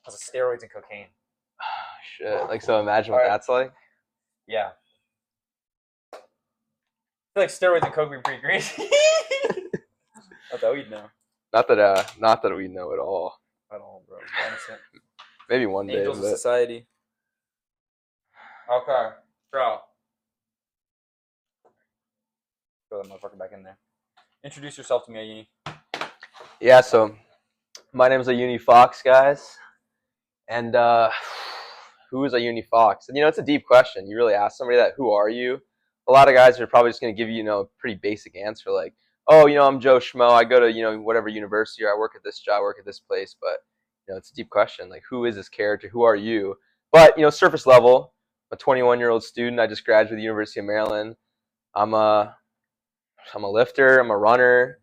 because of steroids and cocaine. Shit. Like, so imagine what that's like. Yeah. I feel like steroids and coke would be pretty crazy. I thought we'd know. Not that we know at all. At all, bro. We're innocent. Maybe one day. Angels of society. Okay. Bro. Throw that motherfucker back in there. Introduce yourself to me, Ayuni. Yeah, so my name is Ayuni Fox, guys. And who is Ayuni Fox? And, it's a deep question. You really ask somebody that, who are you? A lot of guys are probably just going to give you, a pretty basic answer like, oh, I'm Joe Schmo. I go to, whatever university, or I work at this job, I work at this place. But, it's a deep question. Like, who is this character? Who are you? But, surface level, I'm a 21-year-old student. I just graduated the University of Maryland. I'm a lifter. I'm a runner.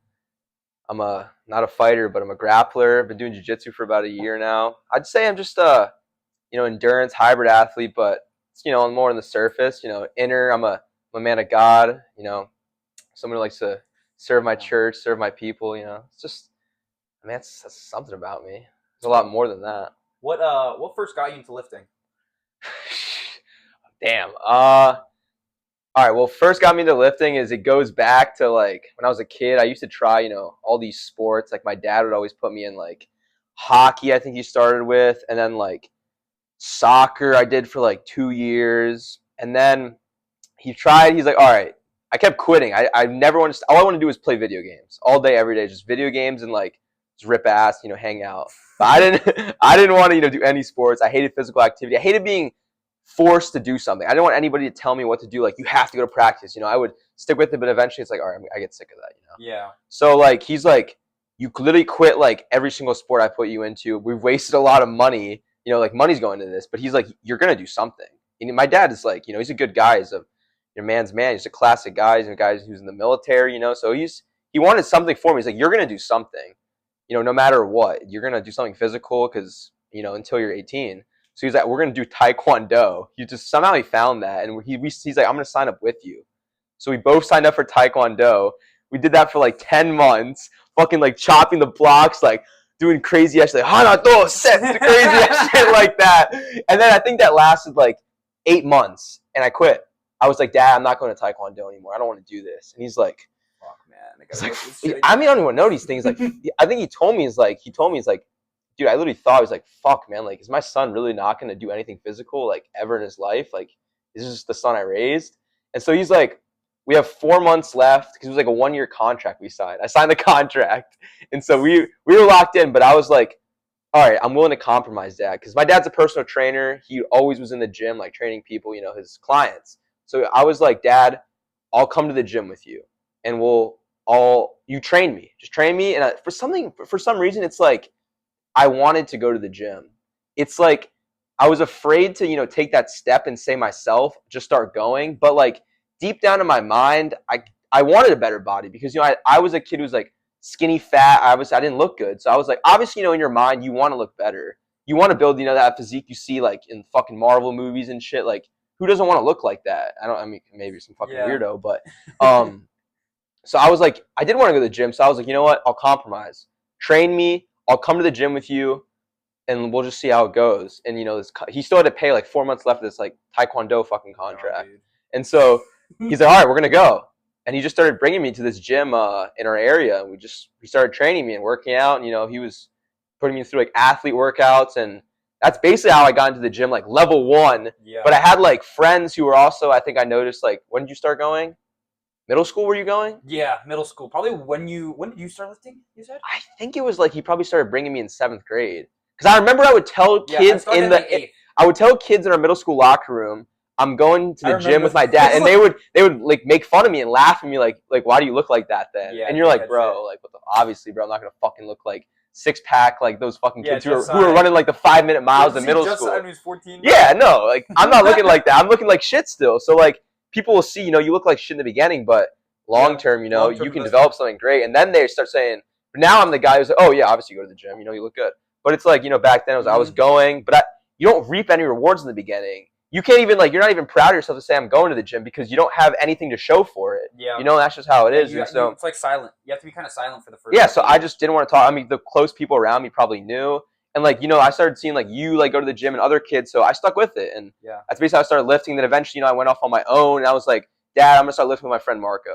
I'm not a fighter, but I'm a grappler. I've been doing jiu-jitsu for about a year now. I'd say I'm just a, endurance hybrid athlete, but it's, more on the surface. Inner, I'm a man of God. Someone who likes to serve my church, serve my people. It's just, that's something about me. There's a lot more than that. What first got you into lifting? Damn. All right, well, first got me into lifting is it goes back to, like, when I was a kid. I used to try, all these sports. Like, my dad would always put me in, like, hockey, I think he started with, and then, like, soccer I did for, like, 2 years. And then he's like, all right. I kept quitting. I never wanted to, all I wanted to do was play video games all day, every day, just video games and, like, just rip ass, hang out. But I didn't want to, do any sports. I hated physical activity. I hated being forced to do something. I didn't want anybody to tell me what to do. Like, you have to go to practice. I would stick with it, but eventually it's like, all right, I get sick of that. Yeah. So, like, he's like, you literally quit, like, every single sport I put you into. We've wasted a lot of money. Like, money's going into this. But he's like, you're going to do something. And my dad is like, he's a good guy. He's a man's man. He's a classic guy. He's a guy who's in the military, So he wanted something for me. He's like, you're going to do something, no matter what. You're going to do something physical because, until you're 18. So he's like, we're going to do Taekwondo. Somehow he found that. And he's like, I'm going to sign up with you. So we both signed up for Taekwondo. We did that for like 10 months, fucking like chopping the blocks, like doing crazy ass, like, Hanato, set, crazy ass shit like that. And then I think that lasted like 8 months and I quit. I was like, Dad, I'm not going to Taekwondo anymore. I don't want to do this. And he's like, fuck, man. I don't even know these things. Like, I think he told me, he's like, dude, I literally thought, I was like, fuck, man, like, is my son really not going to do anything physical, like, ever in his life? Like, is this just the son I raised? And so he's like, we have 4 months left, because it was like a 1-year contract we signed. I signed the contract. And so we were locked in, but I was like, all right, I'm willing to compromise, Dad, because my dad's a personal trainer. He always was in the gym, like, training people, his clients. So I was like, Dad, I'll come to the gym with you, and you train me. Just train me. And for some reason, it's like, I wanted to go to the gym. It's like I was afraid to, take that step and say myself, just start going. But like deep down in my mind, I wanted a better body because, I was a kid who was like skinny, fat. I didn't look good. So I was like, obviously, in your mind, you want to look better. You want to build, that physique you see like in fucking Marvel movies and shit. Like, who doesn't want to look like that? I mean, maybe some fucking weirdo, but so I was like, I did want to go to the gym. So I was like, you know what? I'll compromise. Train me. I'll come to the gym with you, and we'll just see how it goes. And, he still had to pay like 4 months left of this like Taekwondo fucking contract. And so he's like, all right, we're going to go. And he just started bringing me to this gym in our area. And he started training me and working out. And, he was putting me through like athlete workouts. And that's basically how I got into the gym, like level 1. Yeah. But I had like friends who were also, I think I noticed, like, when did you start going? Middle school, were you going? Yeah, middle school. Probably when did you start lifting, you said? I think it was like he probably started bringing me in 7th grade. Because I remember I would tell kids I would tell kids in our middle school locker room, I'm going to the gym with my dad, and they would like make fun of me and laugh at me like why do you look like that then? Yeah, and you're like, bro, like obviously, bro, I'm not gonna fucking look like 6-pack like those fucking kids who are running like the 5-minute miles in middle school. When he was 14. Yeah, no, like I'm not looking like that. I'm looking like shit still. So like people will see, you look like shit in the beginning, but long term, you can develop something great. And then they start saying, now I'm the guy who's like, oh yeah, obviously you go to the gym, you look good. But it's like, back then I was going, but you don't reap any rewards in the beginning. You can't even you're not even proud of yourself to say I'm going to the gym because you don't have anything to show for it. Yeah. That's just how it is. So it's like silent. You have to be kind of silent for the first. Yeah. So I just didn't want to talk. I mean, the close people around me probably knew. And like, you know, I started seeing like you like go to the gym and other kids, so I stuck with it. And Yeah. that's basically how I started lifting. Then eventually, you know, I went off on my own, and I was like, Dad, I'm gonna start lifting with my friend Marco.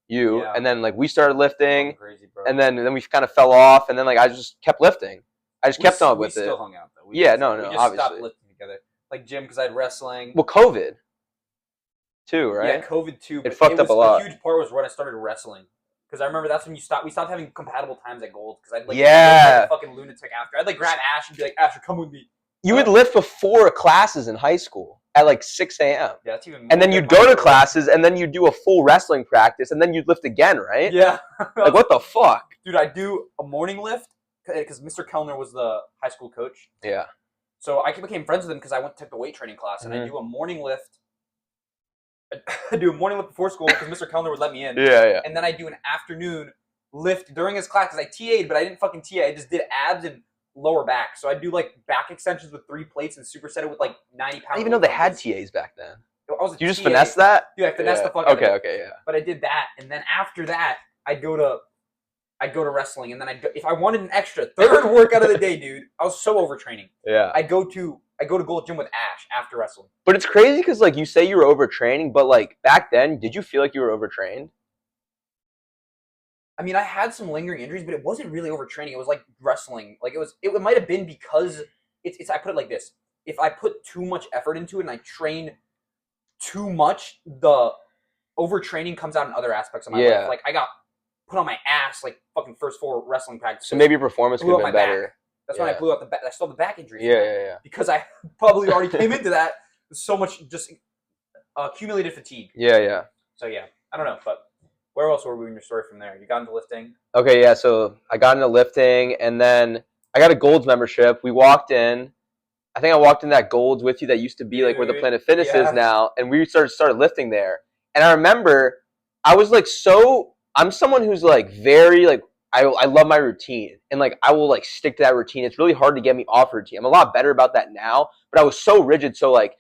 Yeah. And then like we started lifting, Crazy, bro. and then we kind of fell off, and then like I just kept lifting. I just kept on with We it. still hung out though. We Yeah, just, no, we no, just stopped obviously. lifting together. Like gym, because I had wrestling. Well, COVID too, right? Yeah, COVID too. But It fucked up a lot. A huge part was when I started wrestling. Because I remember that's when we stopped having compatible times at Gold. Because I'd like lift like a fucking lunatic after. I'd like grab Ash and be like, Asher, come with me. You would lift before classes in high school at like 6 a.m. Yeah, that's even more. And then you'd go to classes, and then you'd do a full wrestling practice, and then you'd lift again, right? Yeah. Like, what the fuck? Dude, I'd do a morning lift, because Mr. Kellner was the high school coach. Yeah. So I became friends with him because I took the weight training class, and I do a morning lift. I do a morning lift before school because Mr. Kellner would let me in. Yeah. And then I do an afternoon lift during his class because I TA'd, but I didn't fucking TA. I just did abs and lower back. So I'd do like back extensions with 3 plates and superset it with like 90 pounds. I didn't even know they had TAs back then. You just finesse that? Dude, I finessed the fuck out of it. Okay, yeah. But I did that, and then after that, I'd go to wrestling, and then if I wanted an extra third workout of the day, dude, I was so overtraining. Yeah. I go to Gold Gym with Ash after wrestling. But it's crazy because like you say you were overtraining, but like back then, did you feel like you were overtrained? I mean, I had some lingering injuries, but it wasn't really overtraining. It was like wrestling. Like it might have been because it's. I put it like this: if I put too much effort into it and I train too much, the overtraining comes out in other aspects of my life. Like I got put on my ass like fucking first 4 wrestling practices. So maybe your performance could have been better. Back. That's when I blew out the back. I still have the back injury. Yeah. Because I probably already came into that with so much just accumulated fatigue. Yeah. So yeah, I don't know, but where else were we in your story from there? You got into lifting? Okay, yeah, so I got into lifting, and then I got a Gold's membership. We walked in. I think I walked in that Gold's with you that used to be like where the Planet Fitness is now, and we started lifting there. And I remember I was like I'm someone who's like very like I love my routine, and like I will like stick to that routine. It's really hard to get me off routine. I'm a lot better about that now, but I was so rigid. So like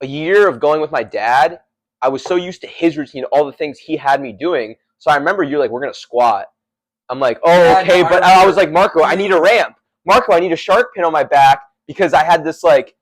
a year of going with my dad, I was so used to his routine, all the things he had me doing. So I remember you're like, we're gonna squat. I'm like, oh, okay, but I was like, Marco, I need a ramp. Marco, I need a shark pin on my back because I had this like,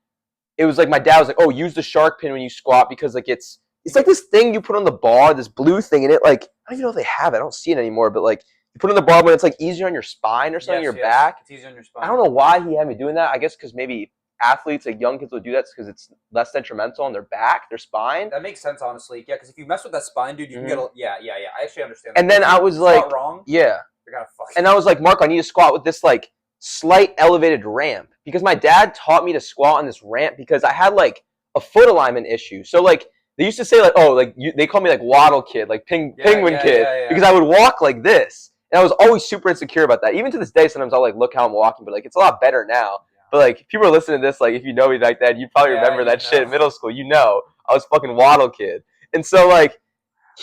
it was like my dad was like, oh, use the shark pin when you squat because like it's like this thing you put on the bar, this blue thing, and it like I don't even know if they have it. I don't see it anymore, but like you put it on the bar when it's like easier on your spine or something, your back. It's easier on your spine. I don't know why he had me doing that. I guess because maybe athletes, like young kids, will do that because it's less detrimental on their back, their spine. That makes sense, honestly. Yeah, because if you mess with that spine, dude, you can get a I actually understand. And then I was like, wrong. Yeah. You're gonna fuck. And I was like, Marco, I need to squat with this like slight elevated ramp because my dad taught me to squat on this ramp because I had like a foot alignment issue. So like they used to say like, oh, like they call me like waddle kid, like penguin kid, because I would walk like this, and I was always super insecure about that. Even to this day, sometimes I'll like look how I'm walking, but like it's a lot better now. But like people are listening to this, like if you know me like that, you probably remember that shit in middle school. You know, I was fucking waddle kid, and so like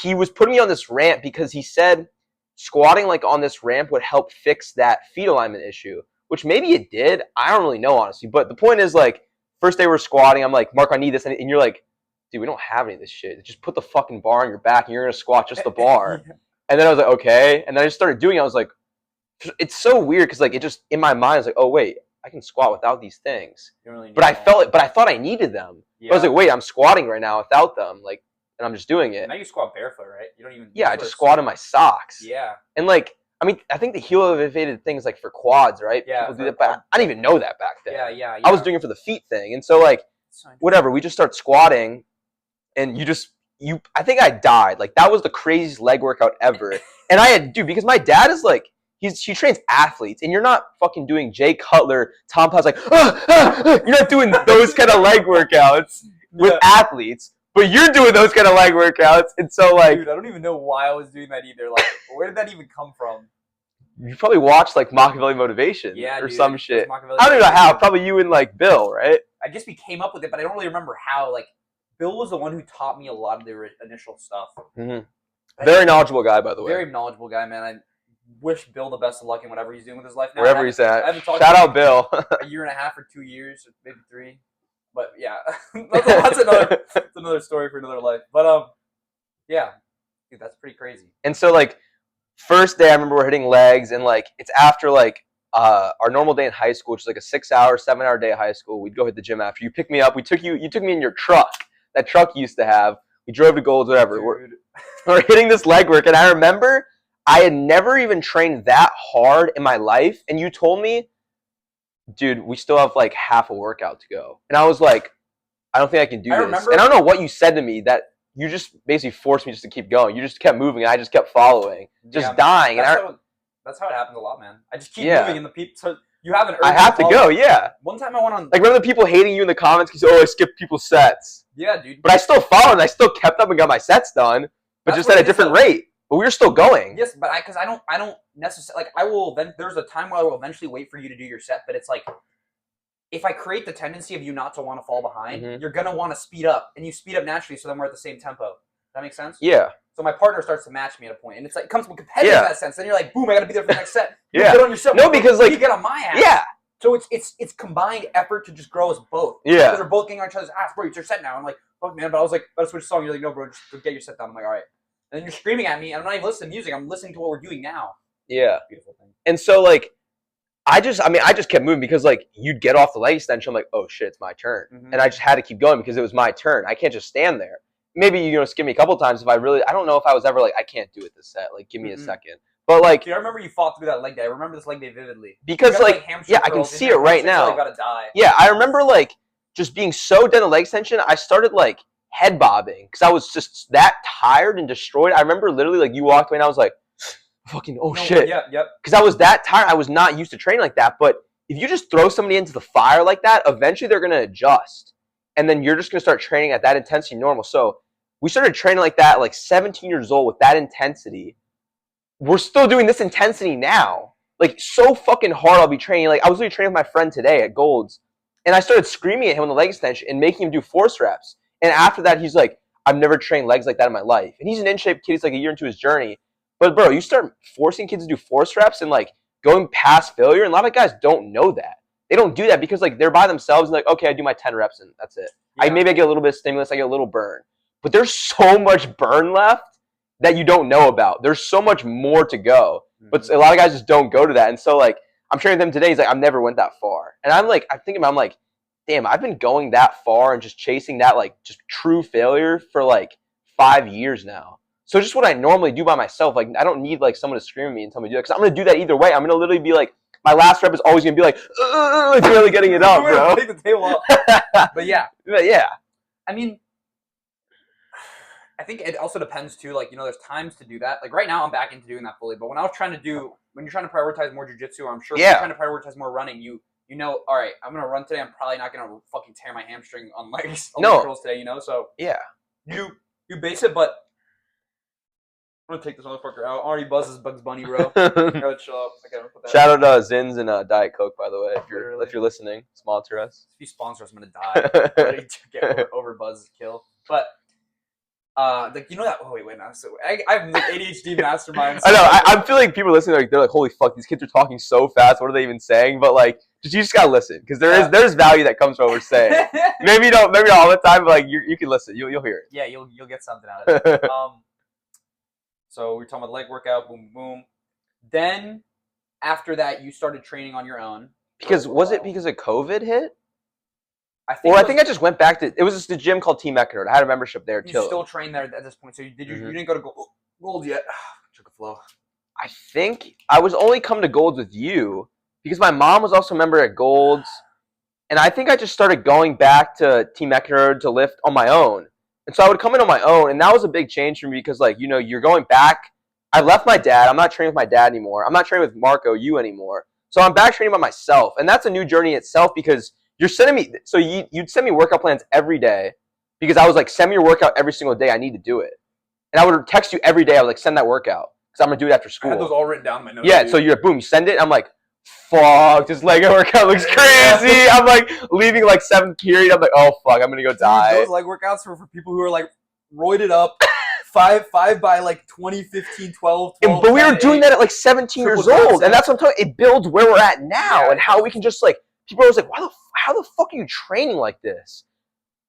he was putting me on this ramp because he said squatting like on this ramp would help fix that feet alignment issue, which maybe it did. I don't really know honestly, but the point is like first day we're squatting, I'm like, Mark, I need this, and you're like, dude, we don't have any of this shit. Just put the fucking bar on your back and you're gonna squat just the bar. And then I was like, okay, and then I just started doing it. I was like, it's so weird because like it just in my mind I was like, oh wait, I can squat without these things. But I thought I needed them. Yeah. I was like, wait, I'm squatting right now without them, like, and I'm just doing it. Now you squat barefoot, right? You don't even. Yeah, I just squat in my socks. Yeah. And like, I mean, I think the heel elevated things like for quads, right? Yeah. People do that, but I didn't even know that back then. Yeah. I was doing it for the feet thing, and so like, whatever. We just start squatting, and I think I died. Like that was the craziest leg workout ever. And I had because my dad is like. She trains athletes, and you're not fucking doing Jay Cutler, Tom Powell's like, you're not doing those kind of leg workouts with athletes, but you're doing those kind of leg workouts, and so like, dude, I don't even know why I was doing that either. Like, where did that even come from? You probably watched like Machiavelli Motivation, or some shit. I don't know how. Probably you and like Bill, right? I guess we came up with it, but I don't really remember how. Like, Bill was the one who taught me a lot of the initial stuff. Mm-hmm. Very knowledgeable guy, by the way. Very knowledgeable guy, man. I wish Bill the best of luck in whatever he's doing with his life now. Wherever he's at. Shout out Bill. A year and a half or 2 years, maybe 3. But yeah, that's another story for another life. But yeah, dude, that's pretty crazy. And so like, first day I remember we're hitting legs, and like it's after like our normal day in high school, which is like a 6-hour, 7-hour day of high school. We'd go hit the gym after. You pick me up. You took me in your truck. That truck you used to have. We drove to Gold's, whatever. We're hitting this leg work, and I remember I had never even trained that hard in my life. And you told me, dude, we still have like half a workout to go. And I was like, I don't think I can do this. And I don't know what you said to me that you just basically forced me just to keep going. You just kept moving, and I just kept following, just dying. That's how it happens a lot, man. I just keep moving, and the people. So you have an urge. I have to go. Yeah. One time I went on. Like, remember the people hating you in the comments because I skipped people's sets. Yeah, dude. But I still followed, and I still kept up and got my sets done, but just at a different rate. But we were still going. Yes, but because I don't necessarily like. I will. Then there's a time where I will eventually wait for you to do your set, but it's like, if I create the tendency of you not to want to fall behind, you're gonna want to speed up, and you speed up naturally. So then we're at the same tempo. Does that make sense? Yeah. So my partner starts to match me at a point, and it's like it comes from competitive in that sense. Then you're like, boom, I gotta be there for the next set. You get on your set. No, because like you get on my ass. Yeah. So it's combined effort to just grow us both. Yeah. Because we're both getting on each other's ass. Bro, it's your set now. I'm like, fuck man, but I was like, better switch song. You're like, no, bro, just get your set down. I'm like, all right. And then you're screaming at me, and I'm not even listening to music. I'm listening to what we're doing now. Yeah. Beautiful thing. And so like, I just kept moving because like you'd get off the leg extension. I'm like, oh shit, it's my turn, and I just had to keep going because it was my turn. I can't just stand there. Maybe skip me a couple times if I don't know if I was ever like, I can't do it this set. Like, give me a second. But like, dude, I remember you fought through that leg day. I remember this leg day vividly. Because like I can see it right now. Like, gotta die. Yeah, I remember like just being so dead in leg extension. I started like head bobbing because I was just that tired and destroyed. I remember literally like you walked away and I was like, fucking shit. Yep. Because I was that tired. I was not used to training like that. But if you just throw somebody into the fire like that, eventually they're gonna adjust, and then you're just gonna start training at that intensity normal. So we started training like that, like 17 years old with that intensity. We're still doing this intensity now. Like, so fucking hard I'll be training. Like, I was really training with my friend today at Gold's, and I started screaming at him on the leg extension and making him do force reps. And after that, he's like, I've never trained legs like that in my life. And he's an in-shape kid. He's like a year into his journey. But, bro, you start forcing kids to do force reps and, like, going past failure. And a lot of guys don't know that. They don't do that because, like, they're by themselves and, like, okay, I do my 10 reps and that's it. Yeah. Maybe I get a little bit of stimulus. I get a little burn. But there's so much burn left that you don't know about. There's so much more to go. But a lot of guys just don't go to that. And so, like, I'm training them today. He's like, I've never went that far. And I'm like, I'm like, damn, I've been going that far and just chasing that, like, just true failure for, like, 5 years now. So just what I normally do by myself. Like, I don't need, like, someone to scream at me and tell me to do it. Because I'm going to do that either way. I'm going to literally be like, my last rep is always going to be like, barely getting it up, bro. Take the table up. But yeah. I mean, I think it also depends too, like, there's times to do that. Like right now I'm back into doing that fully, but when you're trying to prioritize more jiu-jitsu, or I'm sure if you're trying to prioritize more running, all right, I'm going to run today. I'm probably not going to fucking tear my hamstring on legs curls today, so yeah, you base it, but I'm going to take this motherfucker out. Already buzzes Bugs Bunny, bro. Gotta chill out. Shout out to Zins and Diet Coke, by the way, if you're listening, sponsor us. If you sponsor us, I'm going to die. I'm ready to get over Buzz's kill. But like that. Oh wait, no. So I'm like ADHD mastermind. I know. I'm feeling people listening. Like they're like, "Holy fuck, these kids are talking so fast. What are they even saying?" But like, you just gotta listen because there's value that comes from what we're saying. maybe not all the time, but like you can listen. You'll hear it. Yeah, you'll get something out of it. So we're talking about leg workout, boom, boom. Then after that, you started training on your own. Because was it because of COVID hit? I think I just went back to, it was just a gym called Team Eckerd. I had a membership there too. You still train there at this point, so you didn't go to Gold yet. Took a flow. I think I was only come to Gold's with you because my mom was also a member at Gold's, and I think I just started going back to Team Eckerd to lift on my own. And so I would come in on my own, and that was a big change for me because, like, you're going back. I left my dad. I'm not training with my dad anymore. I'm not training with Marco, you anymore. So I'm back training by myself, and that's a new journey itself because you're sending me, so you'd send me workout plans every day because I was like, send me your workout every single day. I need to do it. And I would text you every day. I would like, send that workout because I'm going to do it after school. I had those all written down in my notes. Yeah, dude. So you're boom, you send it. I'm like, fuck, this leg workout looks crazy. I'm like leaving like 7th period. I'm like, oh fuck, I'm going to go die. Those leg workouts were for people who are like roided up. 5 by like 2015, 12. But we were doing that at like 17 years old. And that's what I'm talking about. It builds where we're at now and how we can just like, people are always like, how the fuck are you training like this?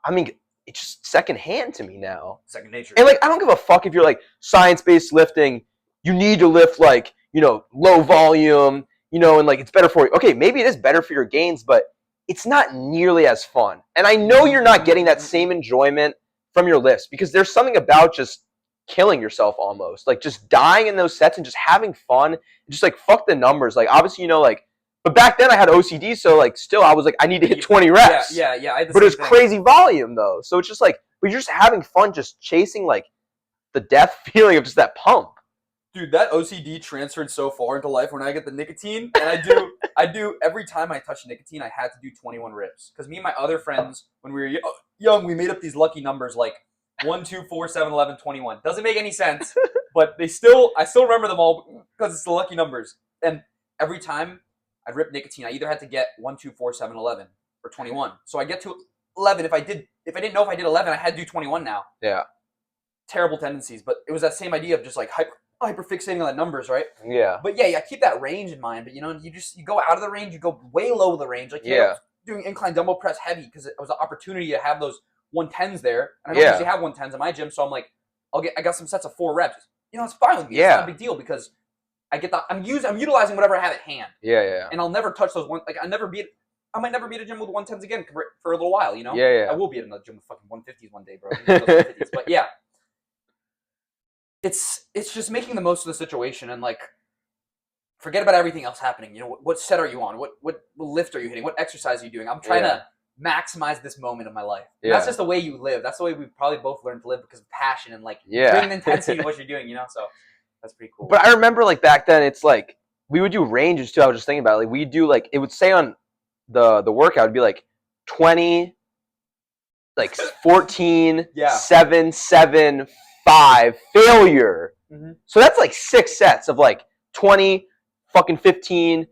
I mean, it's just secondhand to me now. Second nature. And like, I don't give a fuck if you're like science-based lifting. You need to lift like, low volume and like it's better for you. Okay, maybe it is better for your gains, but it's not nearly as fun. And I know you're not getting that same enjoyment from your lifts because there's something about just killing yourself almost, like just dying in those sets and just having fun, and just like fuck the numbers. Like obviously, like, but back then I had OCD, so like still I was like I need to hit 20 reps. Yeah. But it's crazy volume though, so it's just like, but you're just having fun, just chasing like the death feeling of just that pump. Dude, that OCD transferred so far into life when I get the nicotine, and I do every time I touch nicotine, I had to do 21 rips because me and my other friends, when we were young, we made up these lucky numbers like 1, 2, 4, 7, 11, 21. Doesn't make any sense, but I still remember them all because it's the lucky numbers. And every time I'd rip nicotine, I either had to get 1, 2, 4, 7, 11 or 21. So I get to 11. If I didn't know if I did 11, I had to do 21 now. Yeah. Terrible tendencies, but it was that same idea of just like hyper fixating on the numbers, right? Yeah. But yeah, keep that range in mind. But you go out of the range, you go way low of the range. Like doing incline dumbbell press heavy because it was an opportunity to have those 110s there. And I don't usually have 110s in my gym, so I'm like, I got some sets of 4 reps. It's fine with me. It's not a big deal because I get I'm utilizing whatever I have at hand. Yeah. And I'll never touch those one. Like I might never be at a gym with 110s again for a little while. Yeah. I will be at another gym with fucking 150s one day, bro. 150s. But yeah. It's just making the most of the situation and like forget about everything else happening. What set are you on? What lift are you hitting? What exercise are you doing? I'm trying to maximize this moment of my life. Yeah. That's just the way you live. That's the way we probably both learned to live because of passion and like bringing intensity to what you're doing. So that's pretty cool. But I remember like back then, it's like we would do ranges too. I was just thinking about it. Like we do like it would say on the workout it'd be like 20, like 14, 7, 7. 5 failure. Mm-hmm. So that's like 6 sets of like 20, fucking 15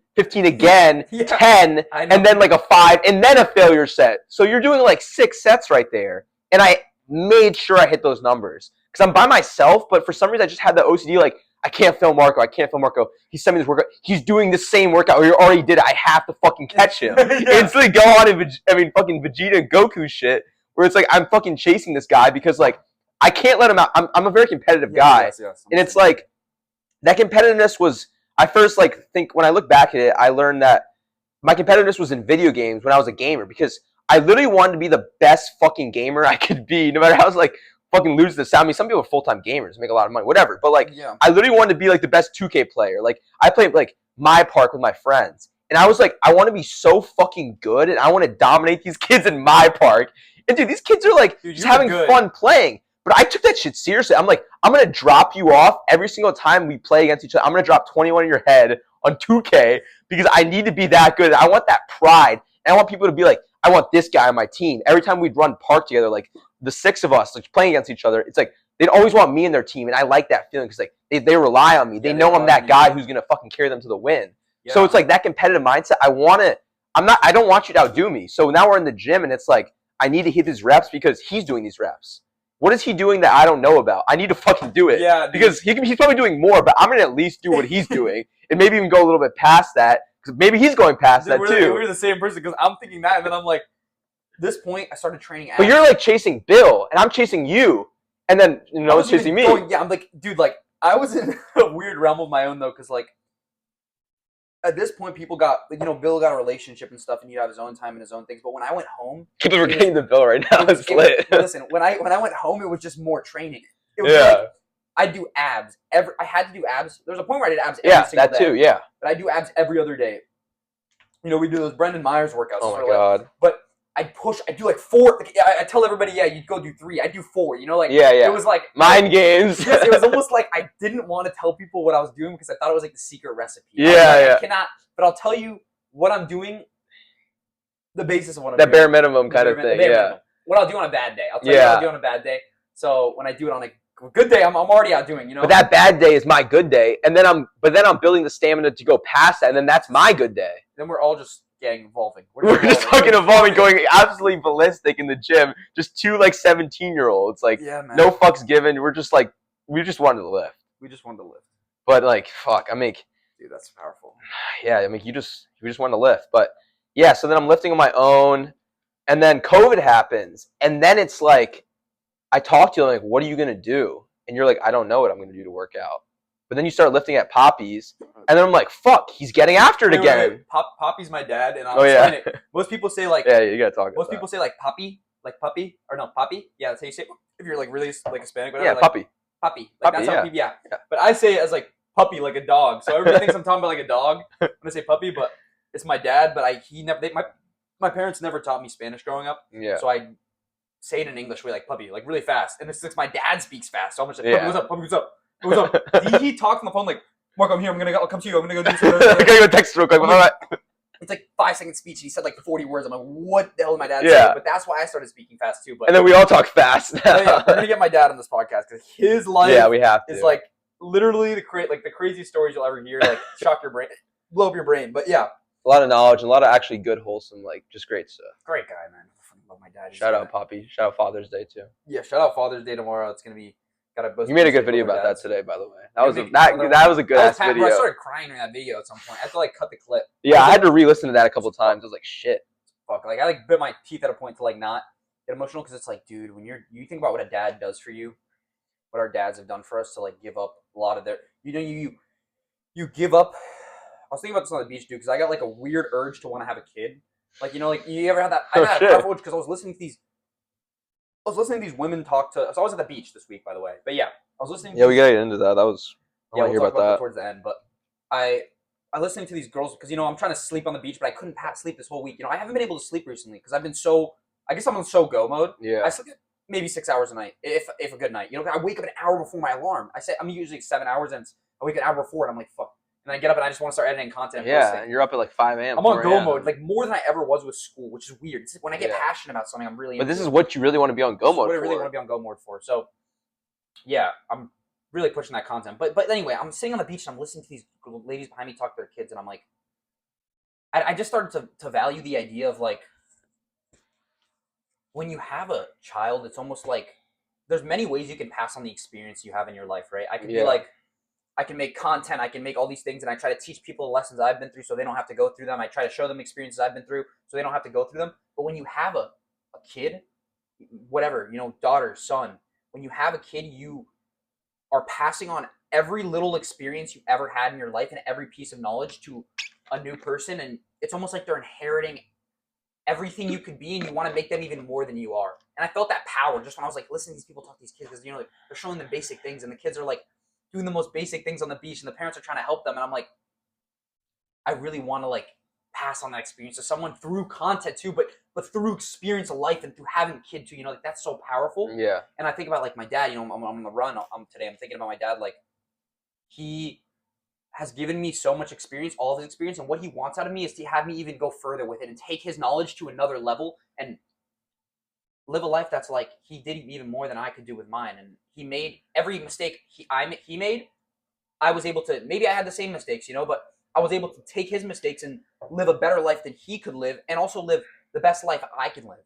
again, 10, and then like a 5, and then a failure set. So you're doing like 6 sets right there. And I made sure I hit those numbers because I'm by myself. But for some reason, I just had the OCD. Like I can't film Marco. He sent me this workout. He's doing the same workout. He already did it. I have to fucking catch him. Instantly go on and fucking Vegeta and Goku shit. Where it's like I'm fucking chasing this guy because like. I can't let him out. I'm a very competitive guy. Yes. And it's like, that competitiveness was, I first like think, when I look back at it, I learned that my competitiveness was in video games when I was a gamer because I literally wanted to be the best fucking gamer I could be, no matter how I was like fucking lose the sound. I mean, some people are full-time gamers, make a lot of money, whatever. But like, I literally wanted to be like the best 2K player. Like I played like my park with my friends. And I was like, I want to be so fucking good and I want to dominate these kids in my park. And dude, these kids are like just having fun playing. But I took that shit seriously. I'm like, I'm going to drop you off every single time we play against each other. I'm going to drop 21 in your head on 2K because I need to be that good. I want that pride. And I want people to be like, I want this guy on my team. Every time we'd run park together, like the 6 of us like playing against each other, it's like they'd always want me in their team. And I like that feeling because like they rely on me. They know I'm that guy who's going to fucking carry them to the win. Yeah. So it's like that competitive mindset. I don't want you to outdo me. So now we're in the gym and it's like, I need to hit his reps because he's doing these reps. What is he doing that I don't know about? I need to fucking do it. Yeah, because he's probably doing more, but I'm going to at least do what he's doing and maybe even go a little bit past that because maybe he's going past that too. We're the same person because I'm thinking that and then I'm like, at this point, I started training abs. But you're like chasing Bill and I'm chasing you and then, it's chasing me. I'm like, dude, like I was in a weird realm of my own though because like at this point, people got, Bill got a relationship and stuff, and he'd have his own time and his own things. But when I went home, people are getting the Bill right now. It's lit. Listen, when I went home, it was just more training. It was like I do abs. I had to do abs. There's a point where I did abs every single day. Yeah, that too. Yeah. But I do abs every other day. We do those Brendan Myers workouts. Oh my god. But I do like 4. Like, I tell everybody, you'd go do 3. I do 4. It was like mind games. Yes, it was almost like I didn't want to tell people what I was doing because I thought it was like the secret recipe. I cannot. But I'll tell you what I'm doing. The basis of what I'm doing. That bare minimum kind of thing. Yeah. What I'll do on a bad day. I'll tell you what I'll do on a bad day. So when I do it on a good day, I'm already out doing. But that bad day is my good day, and then I'm building the stamina to go past that, and then that's my good day. Then we're all just evolving. We're just fucking evolving, going absolutely ballistic in the gym. Just 2 like 17-year-olds, like no fucks given. We're just like we just wanted to lift. But like fuck, dude, that's powerful. Yeah, we just wanted to lift, but yeah. So then I'm lifting on my own, and then COVID happens, and then it's like I talk to you like, what are you gonna do? And you're like, I don't know what I'm gonna do to work out. but then you start lifting at Poppy's, and then I'm like, fuck, he's getting after it again. Wait. Poppy's my dad, and I'm yeah. Most people say like yeah, you gotta talk about most people say like puppy, or no, puppy. Yeah, that's how you say it. If you're like really like Hispanic, whatever. Yeah, like, puppy. Puppy. Like Puppy, that's how yeah. people, yeah. But I say it as like puppy, like a dog. So everybody thinks I'm talking about like a dog when I say puppy, but it's my dad. But my parents never taught me Spanish growing up. Yeah. So I say it in English way like puppy, like really fast. And it's like my dad speaks fast, so I'm just like, puppy, what's up? Puppy, what's up? What's up? he talks on the phone like, Mark, I'm here. I'll come to you. I'm gonna go do something. I gotta go text real quick. All right. It's like 5-second speech. He said like 40 words. I'm like, what the hell did my dad Yeah. say? But that's why I started speaking fast too. But And then we all talk fast. yeah, we're gonna get my dad on this podcast because his life we have to. is like literally the craziest stories you'll ever hear. Like shock your brain, blow up your brain. But yeah, a lot of knowledge and a lot of actually good, wholesome, like just great stuff. great guy, man. I love my dad. Shout out Poppy. Shout out Father's Day too. Yeah, shout out Father's Day tomorrow. It's gonna be. You made a good video about that today, by the way. That was a good ass video. I started crying during that video at some point. I had to like cut the clip. Yeah, I had to re-listen to that a couple times. I was like, shit. Fuck, like I like bit my teeth at a point to like not get emotional because it's like, dude, when you think about what a dad does for you, what our dads have done for us to like give up a lot of their, you give up. I was thinking about this on the beach, dude, because I got like a weird urge to want to have a kid. Like like you ever had that? I had a powerful urge because I was listening to these women talk to. So I was at the beach this week, by the way. But yeah, I was listening. Yeah, we gotta get into that. That was. I want to hear about that towards the end. But I listening to these girls because I'm trying to sleep on the beach, but I couldn't sleep this whole week. I haven't been able to sleep recently because I've been so. I guess I'm on so go mode. Yeah. I sleep maybe 6 hours a night, if a good night. I wake up an hour before my alarm. I say I'm usually 7 hours, and I wake an hour before, and I'm like, fuck. And I get up and I just want to start editing content. And posting. And you're up at like 5 a.m. I'm on go mode, like more than I ever was with school, which is weird. It's like when I get passionate about something, I'm really. But this is what you really want to be on go mode. What I really want to be on go mode for. So, yeah, I'm really pushing that content. But anyway, I'm sitting on the beach and I'm listening to these ladies behind me talk to their kids, and I'm like, I just started to value the idea of like, when you have a child, it's almost like there's many ways you can pass on the experience you have in your life, right? I can be like. I can make content, I can make all these things, and I try to teach people the lessons I've been through so they don't have to go through them. I try to show them experiences I've been through so they don't have to go through them. But when you have a kid, whatever, daughter, son, when you have a kid, you are passing on every little experience you've ever had in your life and every piece of knowledge to a new person, and it's almost like they're inheriting everything you could be, and you want to make them even more than you are. And I felt that power just when I was like listening to these people talk to these kids, because like, they're showing them basic things, and the kids are like doing the most basic things on the beach, and the parents are trying to help them, and I'm like, I really want to like pass on that experience to someone through content too, but through experience of life and through having a kid too. Like that's so powerful. Yeah. And I think about like my dad. I'm on the run. Today. I'm thinking about my dad. Like he has given me so much experience, all of his experience, and what he wants out of me is to have me even go further with it and take his knowledge to another level and live a life that's like he did even more than I could do with mine. And he made every mistake he made. I was able to, maybe I had the same mistakes, but I was able to take his mistakes and live a better life than he could live, and also live the best life I can live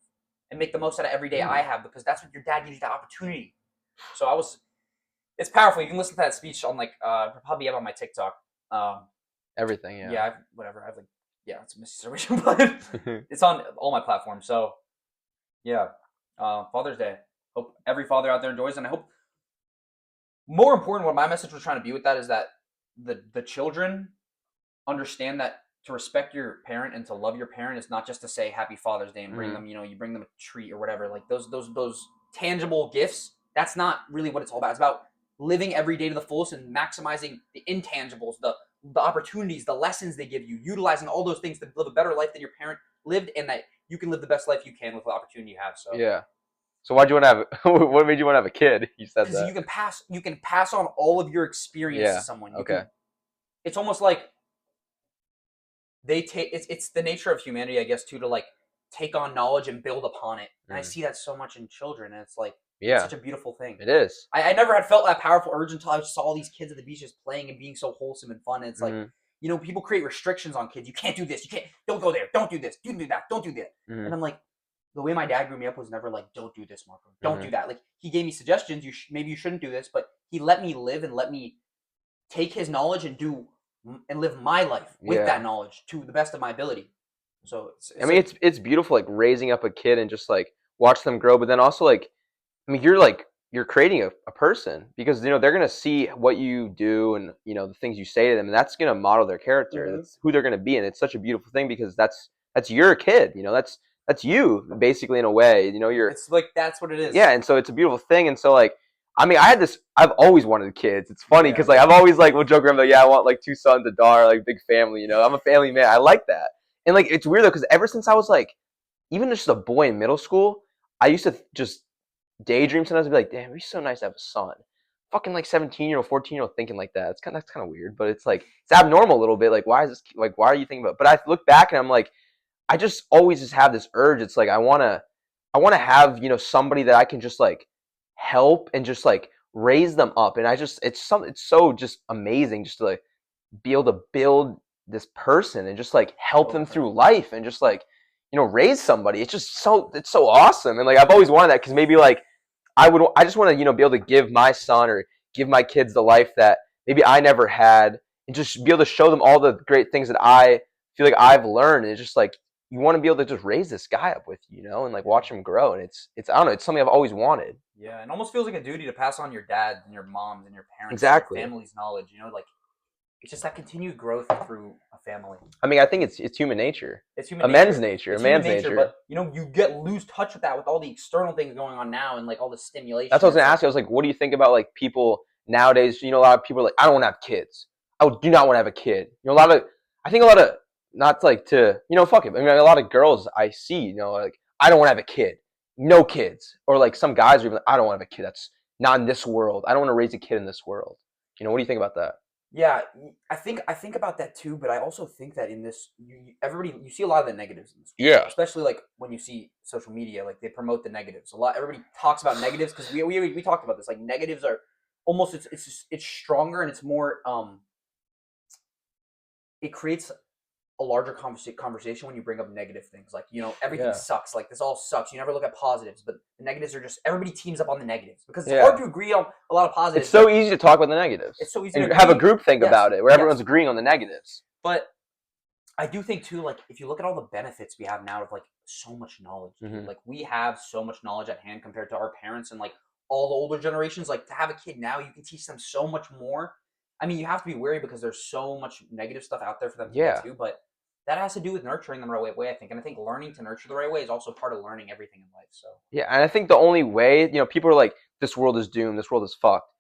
and make the most out of every day I have, because that's what your dad gives you, the opportunity. So it's powerful. You can listen to that speech on like, probably up on my TikTok. Everything, yeah. Yeah, whatever. It's a misinformation, but it's on all my platforms. So yeah. Father's Day. Hope every father out there enjoys, and I hope more important, what my message was trying to be with that is that the children understand that to respect your parent and to love your parent is not just to say Happy Father's Day and bring them, you bring them a treat or whatever. Like those tangible gifts, that's not really what it's all about. It's about living every day to the fullest and maximizing the intangibles, the opportunities, the lessons they give you, utilizing all those things to live a better life than your parent lived, and that you can live the best life you can with the opportunity you have. So yeah. So why'd you want to have? What made you want to have a kid? You said that you can pass on all of your experience to someone. It's almost like they take. It's the nature of humanity, I guess, too, to like take on knowledge and build upon it. And I see that so much in children, and it's like it's such a beautiful thing. It is. I never had felt that powerful urge until I saw all these kids at the beach just playing and being so wholesome and fun. And it's like. People create restrictions on kids. You can't do this. You can't. Don't go there. Don't do this. Don't do that. Don't do that. And I'm like, the way my dad grew me up was never like, don't do this, Marco. Don't do that. Like he gave me suggestions. Maybe you shouldn't do this, but he let me live and let me take his knowledge and live my life with that knowledge to the best of my ability. So it's beautiful, like raising up a kid and just like watch them grow, but then also like, you're like you're creating a person, because they're going to see what you do and the things you say to them, and that's going to model their character. That's who they're going to be, and it's such a beautiful thing because that's your kid. That's you basically in a way. You're It's like that's what it is. yeah, and so it's a beautiful thing. And so like, I mean, I've always wanted kids. It's funny because like I've always like will joke around like, yeah, I want like 2 sons, a daughter, like big family. I'm a family man. I like that. And like it's weird though because ever since I was like even just a boy in middle school, I used to just daydream sometimes and be like, damn, it'd be so nice to have a son. Fucking like 17-year-old, 14-year-old thinking like that. That's kind of weird, but it's like it's abnormal a little bit. Like why are you thinking about it? But I look back and I'm like, I just always just have this urge. It's like I wanna have, somebody that I can just like help and just like raise them up. And it's so just amazing just to like be able to build this person and just like help them through life and just like, raise somebody. It's so awesome. And like I've always wanted that because maybe like I just want to, be able to give my son or give my kids the life that maybe I never had, and just be able to show them all the great things that I feel like I've learned. And it's just like, you want to be able to just raise this guy up with you, and like watch him grow. And it's I don't know, it's something I've always wanted. Yeah, it almost feels like a duty to pass on your dad's and your mom's and your parents, Exactly. and your family's knowledge. Like it's just that continued growth through a family. I mean, I think it's human nature. It's human nature. A man's nature. But you lose touch with that with all the external things going on now and like all the stimulation. That's what I was gonna ask you. I was like, what do you think about like people nowadays? A lot of people are like, I don't want to have kids. I do not want to have a kid. I think a lot of, not like to, fuck it. I mean, a lot of girls I see, like, I don't want to have a kid. No kids. Or like some guys are even like, I don't want to have a kid. That's not in this world. I don't want to raise a kid in this world. What do you think about that? Yeah, I think about that too, but I also think that in this, you see a lot of the negatives in this. Yeah. Especially like when you see social media, like they promote the negatives. Everybody talks about negatives because we talked about this. Like negatives are almost it's stronger and it's more it creates a larger conversation when you bring up negative things. Like, everything sucks. Like, this all sucks. You never look at positives, but the negatives are just, everybody teams up on the negatives because it's hard to agree on a lot of positives. It's so easy to talk about the negatives. It's so easy to have a group think about it where everyone's agreeing on the negatives. But I do think too, like, if you look at all the benefits we have now of like so much knowledge, like we have so much knowledge at hand compared to our parents and like all the older generations. Like, to have a kid now, you can teach them so much more. I mean, you have to be wary because there's so much negative stuff out there for them to get to, but that has to do with nurturing them the right way, I think. And I think learning to nurture the right way is also part of learning everything in life. So yeah, and I think the only way, people are like, this world is doomed, this world is fucked.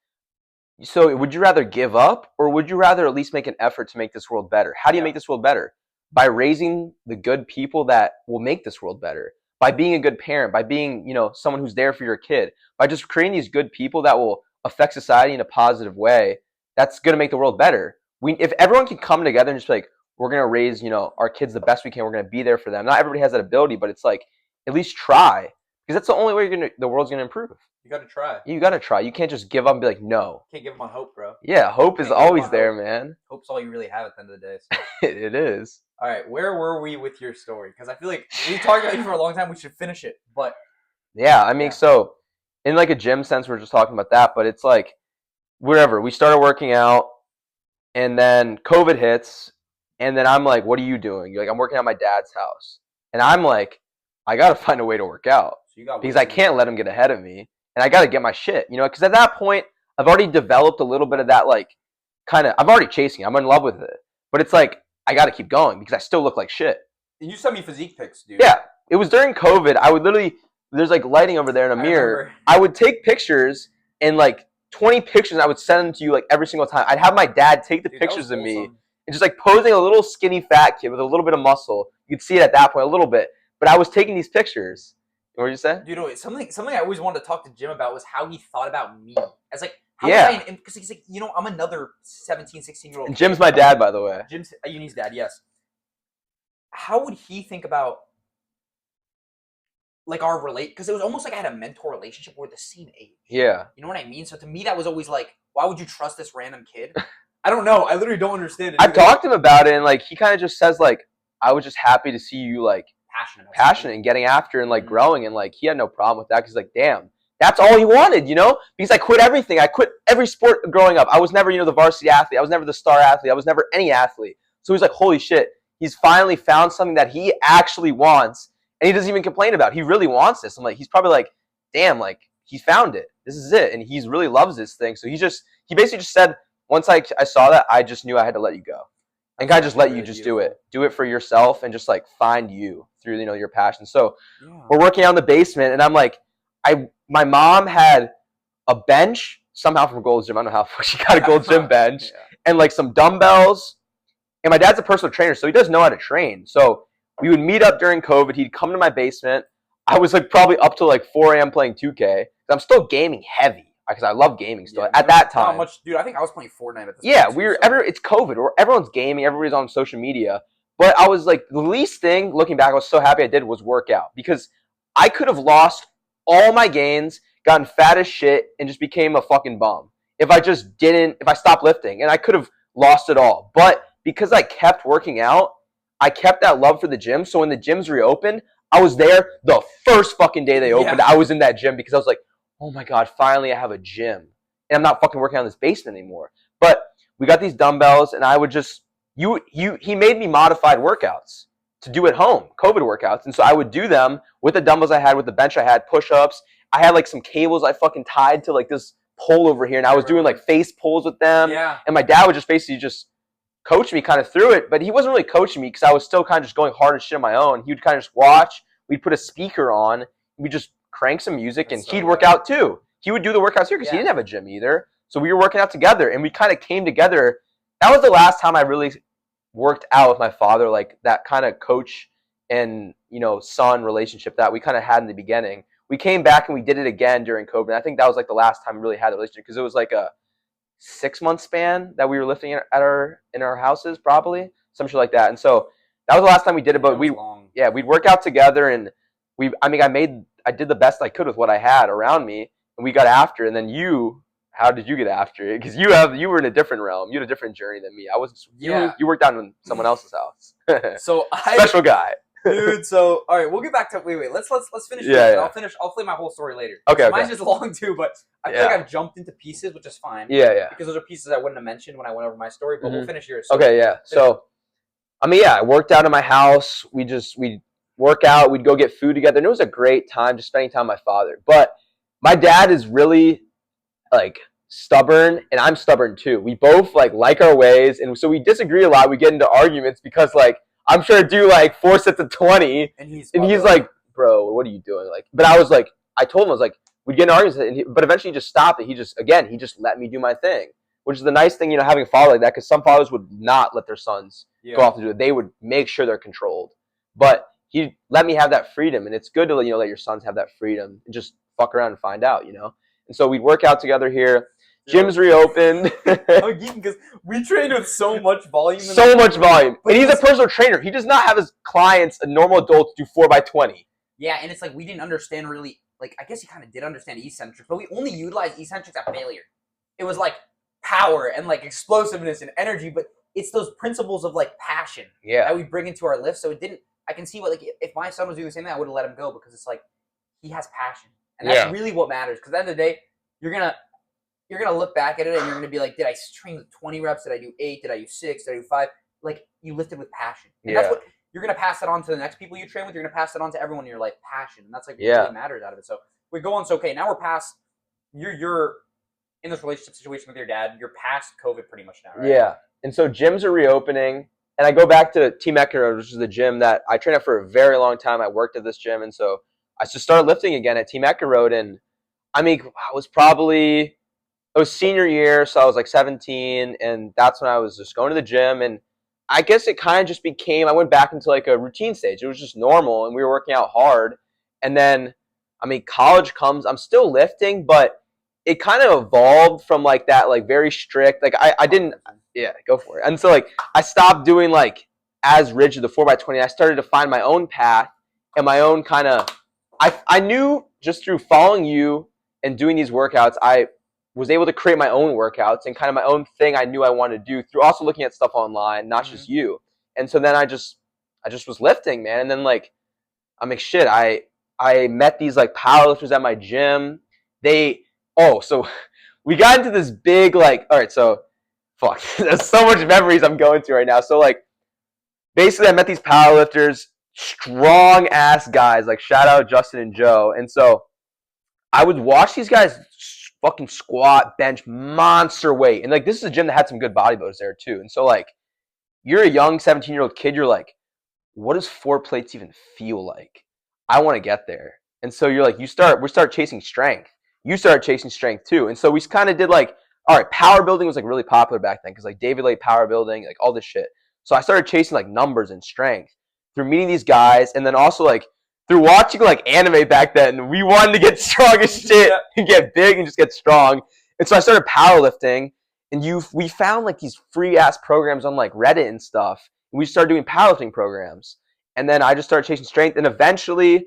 So would you rather give up, or would you rather at least make an effort to make this world better? How do you make this world better? By raising the good people that will make this world better. By being a good parent, by being, someone who's there for your kid. By just creating these good people that will affect society in a positive way, that's going to make the world better. If everyone can come together and just be like, we're going to raise, our kids the best we can. We're going to be there for them. Not everybody has that ability, but it's like, at least try. Because that's the only way the world's going to improve. You got to try. You got to try. You can't just give up and be like, no. Can't give up on hope, bro. Yeah, hope is always there, man. Hope's all you really have at the end of the day. So. It is. All right, where were we with your story? Because I feel like we talked about you for a long time. We should finish it, but yeah, I mean, so in like a gym sense, we're just talking about that, but it's like wherever we started working out, and then COVID hits. And then I'm like, what are you doing? You're like, I'm working at my dad's house. And I'm like, I got to find a way to work out. Because I can't let him get ahead of me. And I got to get my shit. Because at that point, I've already developed a little bit of that, like, I'm already chasing it. I'm in love with it. But it's like, I got to keep going because I still look like shit. And you sent me physique pics, dude. Yeah. It was during COVID. I would literally, there's like lighting over there in a mirror. I would take pictures and like 20 pictures. And I would send them to you like every single time. I'd have my dad take the pictures of me. And just like posing a little skinny fat kid with a little bit of muscle. You could see it at that point a little bit. But I was taking these pictures. What did you say? Dude, something I always wanted to talk to Jim about was how he thought about me. As like, how was I, because he's like, I'm another 17, 16-year-old. And Jim's my dad, by the way. Jim's Ayuni's dad, yes. How would he think about like our because it was almost like I had a mentor relationship. We're the same age. Yeah. You know what I mean? So to me, that was always like, why would you trust this random kid? I don't know. I literally don't understand it. I've talked to him about it, and like he kind of just says like, I was just happy to see you like passionate and getting after and like growing, and like he had no problem with that because like, damn, that's all he wanted, because I quit everything. I quit every sport growing up. I was never, the varsity athlete. I was never the star athlete. I was never any athlete. So he's like, holy shit, he's finally found something that he actually wants, and he doesn't even complain about it. He really wants this. I'm like, he's probably like, damn, like he found it. This is it. And he really loves this thing. So he basically just said, once I saw that, I just knew I had to let you go. And kind of just let you just do it. Do it for yourself and just like find you through, your passion. So we're working out in the basement and I'm like, my mom had a bench somehow from Gold's Gym. I don't know how she got a Gold's Gym bench and like some dumbbells. And my dad's a personal trainer, so he does know how to train. So we would meet up during COVID. He'd come to my basement. I was like probably up to like 4 a.m. playing 2K. I'm still gaming heavy because I love gaming still. At that time, how much, dude? I think I was playing Fortnite at this point. It's COVID. Everyone's gaming. Everybody's on social media. But I was like, the least thing, looking back, I was so happy I did was work out because I could have lost all my gains, gotten fat as shit, and just became a fucking bum if I stopped lifting, and I could have lost it all. But because I kept working out, I kept that love for the gym. So when the gyms reopened, I was there the first fucking day they opened. I was in that gym because I was like, oh my God, finally I have a gym. And I'm not fucking working out in this basement anymore. But we got these dumbbells and I would just, he made me modified workouts to do at home, COVID workouts. And so I would do them with the dumbbells I had, with the bench I had, push-ups. I had like some cables I fucking tied to like this pole over here. And I was doing like face pulls with them. Yeah. And my dad would just basically just coach me kind of through it, but he wasn't really coaching me because I was still kind of just going hard and shit on my own. He would kind of just watch. We'd put a speaker on. We'd just crank some music, and he'd work out too. He would do the workouts here because he didn't have a gym either. So we were working out together, and we kind of came together. That was the last time I really worked out with my father, like that kind of coach and son relationship that we kind of had in the beginning. We came back and we did it again during COVID. And I think that was like the last time we really had the relationship because it was like a 6-month span that we were lifting in our houses, probably some shit like that. And so that was the last time we did it. But we'd work out together, and I did the best I could with what I had around me, and we got after. And then how did you get after it? Because you were in a different realm. You had a different journey than me. I was you worked out in someone else's house. So special guy. Dude, so all right, we'll get back to wait. Let's finish. Yeah. I'll play my whole story later. Okay. Mine's just long too, but I feel like I've jumped into pieces, which is fine. Yeah. Because those are pieces I wouldn't have mentioned when I went over my story, but we'll finish yours. Okay, yeah. So, I worked out in my house. We'd work out. We'd go get food together, and it was a great time just spending time with my father. But my dad is really like stubborn, and I'm stubborn too. We both like our ways, and so we disagree a lot. We get into arguments because I'm trying to do like 4 sets of 20, and he's like, bro, what are you doing? But I was like, I told him, I was like, we'd get in arguments, but eventually he just stopped it. He just let me do my thing, which is the nice thing, having a father like that, because some fathers would not let their sons go off to do it. They would make sure they're controlled, but he let me have that freedom, and it's good to let your sons have that freedom and just fuck around and find out, And so we'd work out together here. Gyms reopened. Because we trained with so much volume. And he's a personal trainer. He does not have his clients, a normal adults, do 4x20. Yeah, and it's like we didn't understand really. I guess he kind of did understand eccentrics, but we only utilized eccentrics at failure. It was like power and like explosiveness and energy, but it's those principles of like passion that we bring into our lift. So it didn't. I can see what if my son was doing the same thing, I would have let him go because it's like he has passion, and that's really what matters. Because at the end of the day, you're gonna look back at it and you're gonna be like, did I train with 20 reps? Did I do 8? Did I do 6? Did I do 5? Like you lifted with passion, and that's what you're gonna pass that on to the next people you train with. You're gonna pass it on to everyone in your life, passion, and that's like what really matters out of it. So we go on. So okay, now we're past. You're in this relationship situation with your dad. You're past COVID pretty much now, right? Yeah, and so gyms are reopening, and I go back to Team Eckner, which is the gym that I trained at for a very long time. I worked at this gym, and so I just started lifting again at Team Eckner Road, and it was senior year, so I was like 17, and that's when I was just going to the gym, and I guess it kind of just became, I went back into like a routine stage. It was just normal, and we were working out hard, and then, college comes, I'm still lifting, but it kind of evolved from like that, like very strict, I didn't, go for it. And so I stopped doing as rigid the 4x20. I started to find my own path and my own kind of, I knew just through following you and doing these workouts, I was able to create my own workouts and kind of my own thing I knew I wanted to do through also looking at stuff online, not just you. And so then I just was lifting, man. And then shit, I met these powerlifters at my gym. So we got into this big all right, so fuck. There's so much memories I'm going through right now. So basically I met these powerlifters, strong ass guys, shout out Justin and Joe. And so I would watch these guys fucking squat, bench, monster weight. And like this is a gym that had some good bodybuilders there too. And so like you're a young 17-year-old kid, you're like, what does 4 plates even feel like? I want to get there. And so you're like, we start chasing strength. You started chasing strength too. And so we kind of did like, all right, power building was like really popular back then because like David Lay power building, like all this shit. So I started chasing like numbers and strength through meeting these guys, and then also like through watching like anime back then. We wanted to get strong as shit and get big and just get strong. And so I started powerlifting, and we found like these free ass programs on like Reddit and stuff. And we started doing powerlifting programs, and then I just started chasing strength, and eventually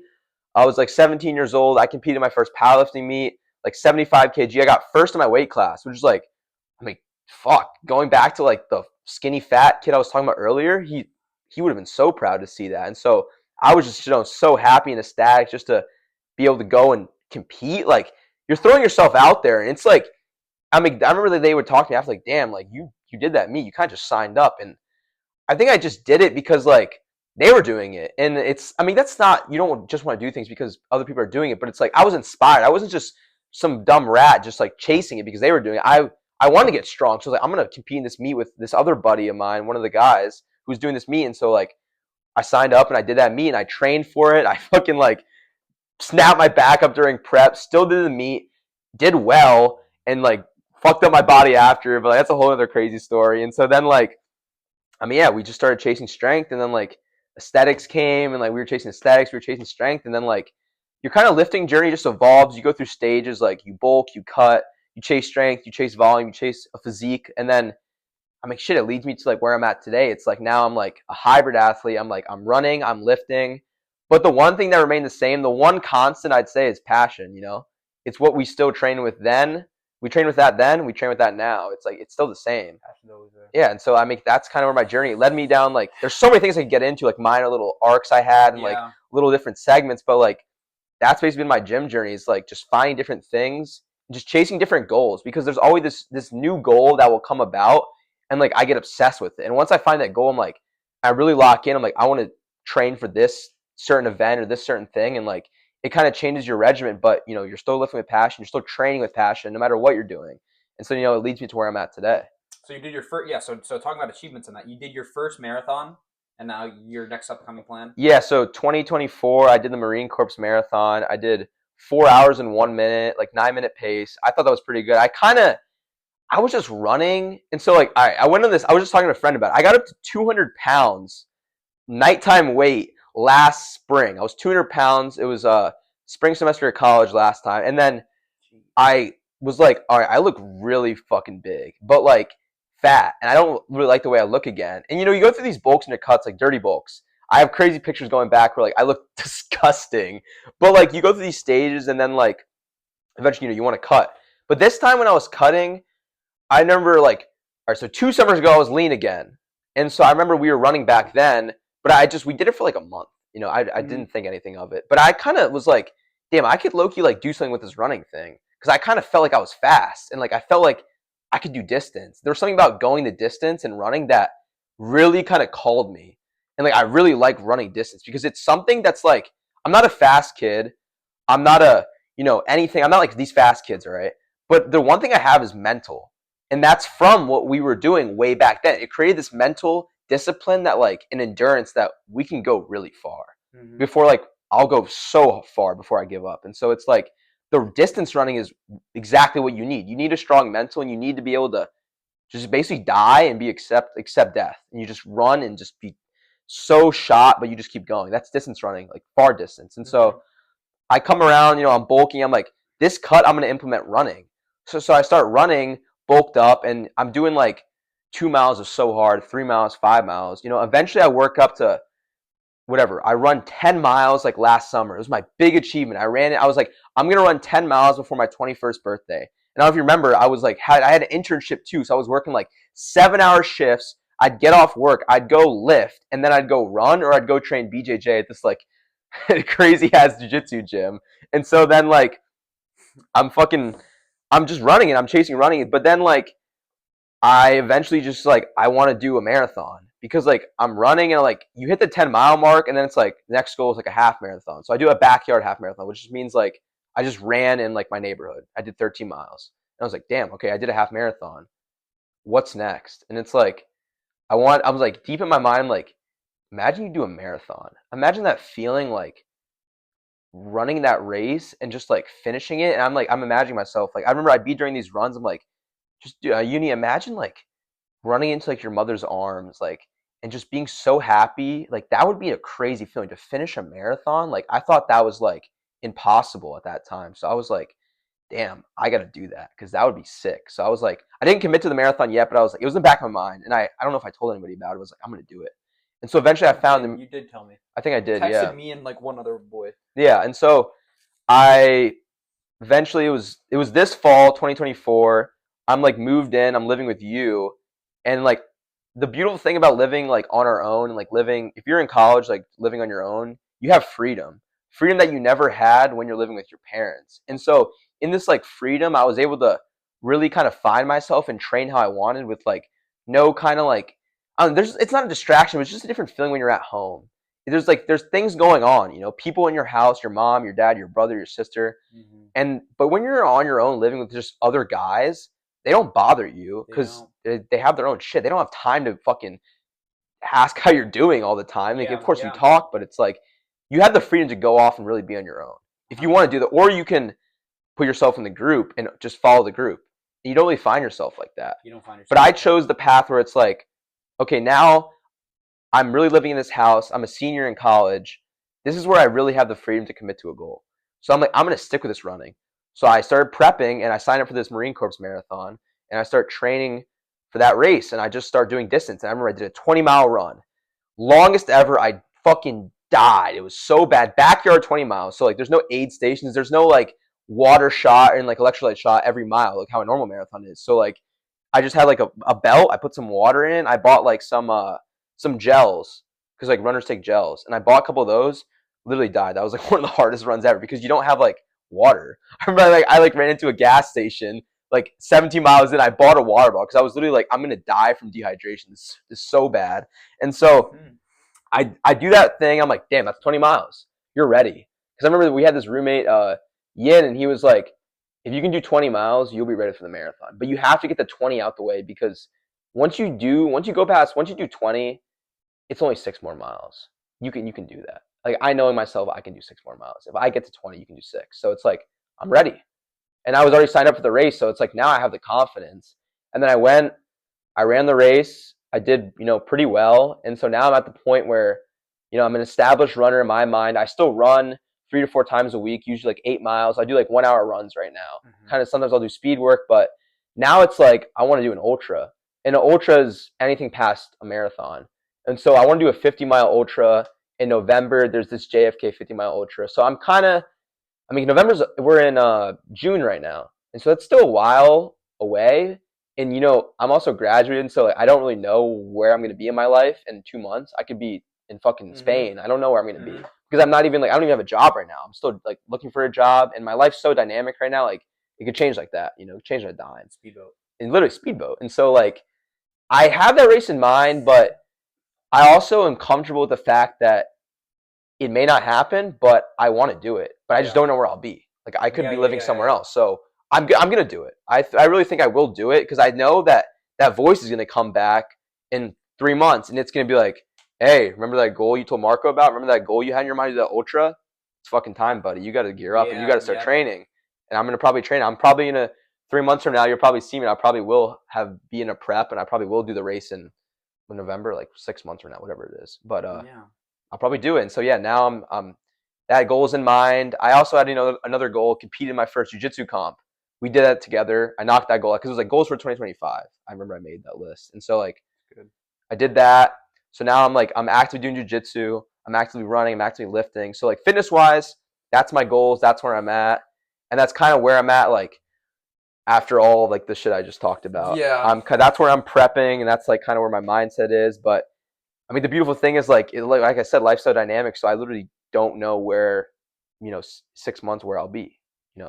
I was like 17 years old. I competed in my first powerlifting meet, like 75 kg. I got first in my weight class, which is like, I mean, fuck. Going back to like the skinny fat kid I was talking about earlier, he would have been so proud to see that. And so I was just, so happy and ecstatic just to be able to go and compete. Like you're throwing yourself out there, and it's like, I mean, I remember that they would talk to me after, like, damn, like you did that meet. You kind of just signed up, and I think I just did it because like they were doing it. And it's, I mean, that's not, you don't just want to do things because other people are doing it, but it's like I was inspired. I wasn't just some dumb rat just like chasing it because they were doing it. I wanted to get strong. So I was like, I'm going to compete in this meet with this other buddy of mine, one of the guys who's doing this meet. And so like I signed up and I did that meet and I trained for it. I fucking like snapped my back up during prep, still did the meet, did well, and like fucked up my body after, but like, that's a whole other crazy story. And so then like, I mean, yeah, we just started chasing strength, and then like aesthetics came, and like we were chasing aesthetics, we were chasing strength, and then like your kind of lifting journey just evolves. You go through stages, like you bulk, you cut, you chase strength, you chase volume, you chase a physique, and then I mean, shit, it leads me to like where I'm at today. It's like now I'm like a hybrid athlete. I'm like, I'm running, I'm lifting, but the one thing that remained the same, the one constant I'd say is passion. It's what we still train with then. We train with that then, we train with that now. It's like, it's still the same. Yeah, and so I mean, that's kind of where my journey led me down. Like, there's so many things I could get into, like minor little arcs I had and like little different segments, but like that's basically been my gym journey. Is like just finding different things, just chasing different goals, because there's always this new goal that will come about, and like I get obsessed with it. And once I find that goal, I'm like, I really lock in. I'm like, I want to train for this certain event or this certain thing, and like it kind of changes your regimen, but you're still lifting with passion, you're still training with passion, no matter what you're doing. And so it leads me to where I'm at today. So you did your first, yeah. So talking about achievements in that, you did your first marathon, and now your next upcoming plan. Yeah, so 2024, I did the Marine Corps Marathon. I did 4 hours and 1 minute, like 9-minute pace. I thought that was pretty good. I was just running, and so like I went on this. I was just talking to a friend about it. I got up to 200 pounds nighttime weight last spring. I was 200 pounds. It was spring semester of college last time, and then I was like, all right, I look really fucking big, but like fat, and I don't really like the way I look again. And you go through these bulks and your cuts, like dirty bulks. I have crazy pictures going back where like I look disgusting, but like you go through these stages, and then like eventually you want to cut. But this time when I was cutting, I remember like, all right, so 2 summers ago I was lean again, and so I remember we were running back then, but we did it for like a month. I didn't think anything of it, but I kind of was like, damn, I could low-key like do something with this running thing, because I kind of felt like I was fast, and like I felt like I could do distance. There was something about going the distance and running that really kind of called me, and like I really like running distance because it's something that's like, I'm not a fast kid, I'm not a anything. I'm not like these fast kids, all right? But the one thing I have is mental, and that's from what we were doing way back then. It created this mental discipline that like an endurance that we can go really far before like I'll go so far before I give up. And so it's like the distance running is exactly what you need. You need a strong mental, and you need to be able to just basically die and accept death. And you just run and just be so shot, but you just keep going. That's distance running, like far distance. And so I come around, I'm bulking. I'm like, this cut I'm going to implement running. So I start running, bulked up, and I'm doing like 2 miles is so hard, 3 miles, 5 miles. Eventually I work up to whatever. I run 10 miles like last summer. It was my big achievement. I ran it. I was like, I'm going to run 10 miles before my 21st birthday. And I don't know if you remember, I was like, I had an internship too. So I was working like 7-hour shifts. I'd get off work, I'd go lift, and then I'd go run, or I'd go train BJJ at this like crazy ass jiu-jitsu gym. And so then like I'm just running it, I'm chasing running it, but then like I eventually just like I want to do a marathon, because like I'm running and like you hit the 10-mile mark, and then it's like the next goal is like a half marathon. So I do a backyard half marathon, which just means like I just ran in like my neighborhood. I did 13 miles. And I was like, damn, okay, I did a half marathon. What's next? And it's like, I was like deep in my mind, like, imagine you do a marathon. Imagine that feeling like running that race and just like finishing it. And I'm imagining myself, like, I remember I'd be during these runs, I'm like, just, Uni, imagine like running into like your mother's arms, like, and just being so happy. Like, that would be a crazy feeling to finish a marathon. Like, I thought that was like impossible at that time. So I was like, damn, I got to do that because that would be sick. So I was like, I didn't commit to the marathon yet, but I was like, it was in the back of my mind. And I don't know if I told anybody about it. I was like, I'm going to do it. And so eventually I found them. You did tell me. I think I did. Yeah. Texted me and like one other boy. Yeah. And so I eventually it was this fall 2024. I'm like moved in, I'm living with you, and like the beautiful thing about living like on our own and like living, if you're in college, like living on your own, you have freedom that you never had when you're living with your parents. And so in this like freedom, I was able to really kind of find myself and train how I wanted with like no kind of like it's not a distraction, but it's just a different feeling when you're at home. There's things going on, people in your house, your mom, your dad, your brother, your sister. But when you're on your own living with just other guys, they don't bother you because they have their own shit. They don't have time to fucking ask how you're doing all the time. Like, of course we talk, but it's like you have the freedom to go off and really be on your own if you want to do that, or you can put yourself in the group and just follow the group. You don't really find yourself like that. You don't find yourself. But I chose the path where it's like, okay, now I'm really living in this house. I'm a senior in college. This is where I really have the freedom to commit to a goal. So I'm like, I'm going to stick with this running. So I started prepping and I signed up for this Marine Corps marathon and I started training for that race and I just started doing distance. And I remember I did a 20-mile run. Longest ever. I fucking died. It was so bad. Backyard 20 miles. So like there's no aid stations. There's no like water shot and like electrolyte shot every mile like how a normal marathon is. So like I just had like a belt. I put some water in. I bought like some gels because like runners take gels. And I bought a couple of those. Literally died. That was like one of the hardest runs ever because you don't have like water. I remember I ran into a gas station like 17 miles in. I bought a water bottle because I was literally like, I'm gonna die from dehydration. This is so bad. And so I do that thing. I'm like, damn, that's 20 miles. You're ready. Because I remember we had this roommate, Yin, and he was like, if you can do 20 miles, you'll be ready for the marathon. But you have to get the 20 out the way because once you do 20, it's only 6 more miles. You can do that. Like, I know in myself, I can do 6 more miles. If I get to 20, you can do 6. So it's like, I'm ready. And I was already signed up for the race. So it's like, now I have the confidence. And then I ran the race. I did, pretty well. And so now I'm at the point where, I'm an established runner in my mind. I still run 3 to 4 times a week, usually like 8 miles. I do like 1 hour runs right now. Kind of sometimes I'll do speed work, but now it's like, I want to do an ultra. And an ultra is anything past a marathon. And so I want to do a 50-mile ultra. In November, there's this JFK 50-mile ultra. So we're in June right now. And so that's still a while away. And, I'm also graduating, so like, I don't really know where I'm going to be in my life in 2 months. I could be in fucking Spain. I don't know where I'm going to be because I don't even have a job right now. I'm still like looking for a job and my life's so dynamic right now. Like it could change like that, change on a dime. Speedboat. And literally speedboat. And so like I have that race in mind, but I also am comfortable with the fact that it may not happen, but I want to do it. But I just don't know where I'll be. Like I could be living somewhere else. So I'm going to do it. I really think I will do it because I know that voice is going to come back in 3 months and it's going to be like, hey, remember that goal you told Marco about? Remember that goal you had in your mind, that ultra? It's fucking time, buddy. You got to gear up and you got to start training. And I'm going to probably train. I'm probably in 3 months from now, you'll probably see me. I probably will be in a prep and I probably will do the race in November, like 6 months from now, whatever it is. But I'll probably do it. And so now I'm that goal is in mind. I also had another goal, compete in my first jiu-jitsu comp. We did that together. I knocked that goal out because it was like goals for 2025. I remember I made that list. And so like I did that. So now I'm actively doing jiu-jitsu. I'm actively running. I'm actively lifting. So like fitness wise, that's my goals. That's where I'm at. And that's kind of where I'm at like after all of like the shit I just talked about. Yeah. That's where I'm prepping and that's like kind of where my mindset is. But I mean, the beautiful thing is like I said, life's so dynamic. So I literally don't know where, 6 months where I'll be,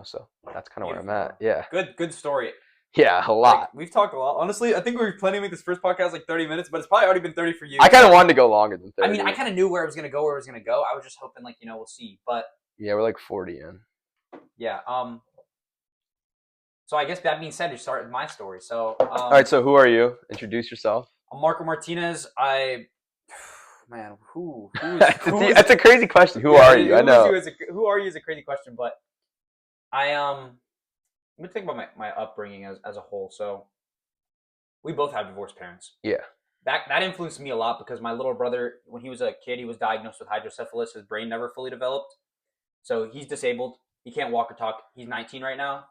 so that's kind of where I'm at. Yeah. Good story. Yeah, a lot. Like, we've talked a lot. Honestly, I think we were planning to make this first podcast like 30 minutes, but it's probably already been 30 for you. I kind of wanted to go longer than 30. I mean, I kind of knew where it was going to go, I was just hoping, like, we'll see. But yeah, we're like 40 in. Yeah. So I guess that being said, you started my story. So All right, so who are you? Introduce yourself. I'm Marco Martinez. Man, That's a crazy question. Who yeah, are you? I know. who are you is a crazy question, but let me think about my upbringing as a whole. So we both have divorced parents. Yeah. That influenced me a lot because my little brother, when he was a kid, he was diagnosed with hydrocephalus. His brain never fully developed, so he's disabled. He can't walk or talk. He's 19 right now.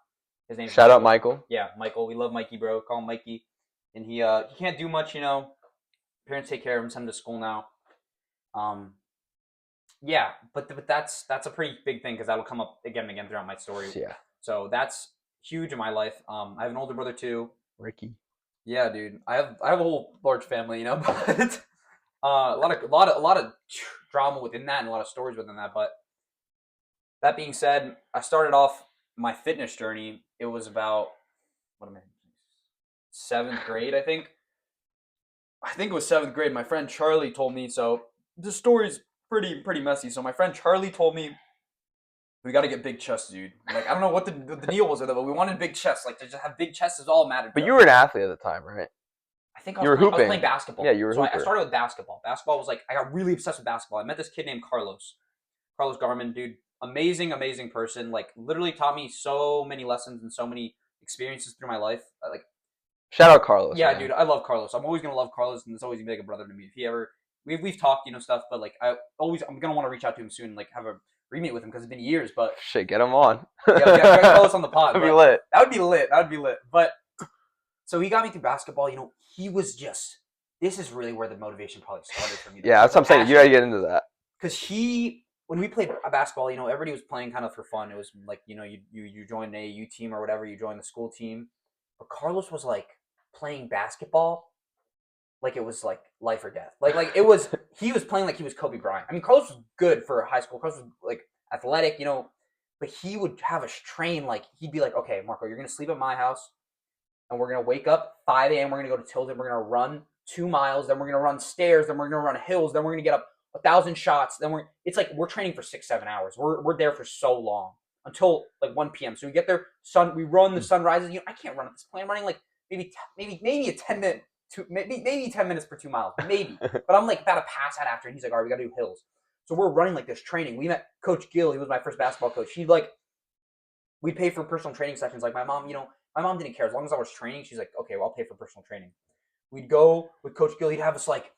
His name's Shout Michael. out Michael. Yeah, Michael. We love Mikey, bro. Call him Mikey. And he can't do much. Parents take care of him. Send him to school now. Yeah, but that's a pretty big thing because that'll come up again and again throughout my story. Yeah. So that's huge in my life. I have an older brother too. Ricky. Yeah, dude. I have a whole large family, but a lot of drama within that and a lot of stories within that. But that being said, I started off my fitness journey. It was about what am I? 7th grade, I think. I think it was 7th grade. My friend Charlie told me. So the story's pretty messy. So my friend Charlie told me we got to get big chests, dude. Like I don't know what the deal was with it, but we wanted big chests. Like to just have big chests is all mattered. But you were an athlete at the time, right? I think You were I was hooping. playing basketball. Yeah, you were So I hooper. started with basketball. Basketball was like I got really obsessed with basketball. I met this kid named Carlos. Carlos Garman, dude, amazing person. Like literally taught me so many lessons and so many experiences through my life. Like Shout out Carlos. yeah, man. dude, I love Carlos. I'm always gonna love Carlos, and it's always gonna be like a brother to me. If he ever we've talked, stuff, but like I'm gonna want to reach out to him soon, and like have a re-meet with him because it's been years. But Shit, get him on. get Carlos on the pod. That'd be lit. That would be lit. That would be lit. But so he got me through basketball. He was just. This is really where the motivation probably started for me. Yeah, that's what I'm saying. You gotta get into that. Because when we played basketball, everybody was playing kind of for fun. It was like, you joined an AAU team or whatever, you joined the school team. But Carlos was like playing basketball like it was like life or death. Like it was, he was playing like he was Kobe Bryant. I mean, Carlos was good for high school. Carlos was like athletic, but he would have us train like, he'd be like, okay, Marco, you're going to sleep at my house and we're going to wake up 5 a.m. We're going to go to Tilden. We're going to run 2 miles. Then we're going to run stairs. Then we're going to run hills. Then we're going to get up 1,000 shots. Then it's like we're training for 6-7 hours. We're there for so long until like 1 p.m. So we get there, we run, the sun rises. I can't run at this point. I'm running like maybe a 10-minute, maybe 10 minutes per 2 miles, maybe. But I'm like about to pass out after, and he's like, all right, we got to do hills. So we're running like this training. We met Coach Gill. He was my first basketball coach. We'd pay for personal training sessions. Like my mom, my mom didn't care as long as I was training. She's like, okay, well, I'll pay for personal training. We'd go with Coach Gill. He'd have us like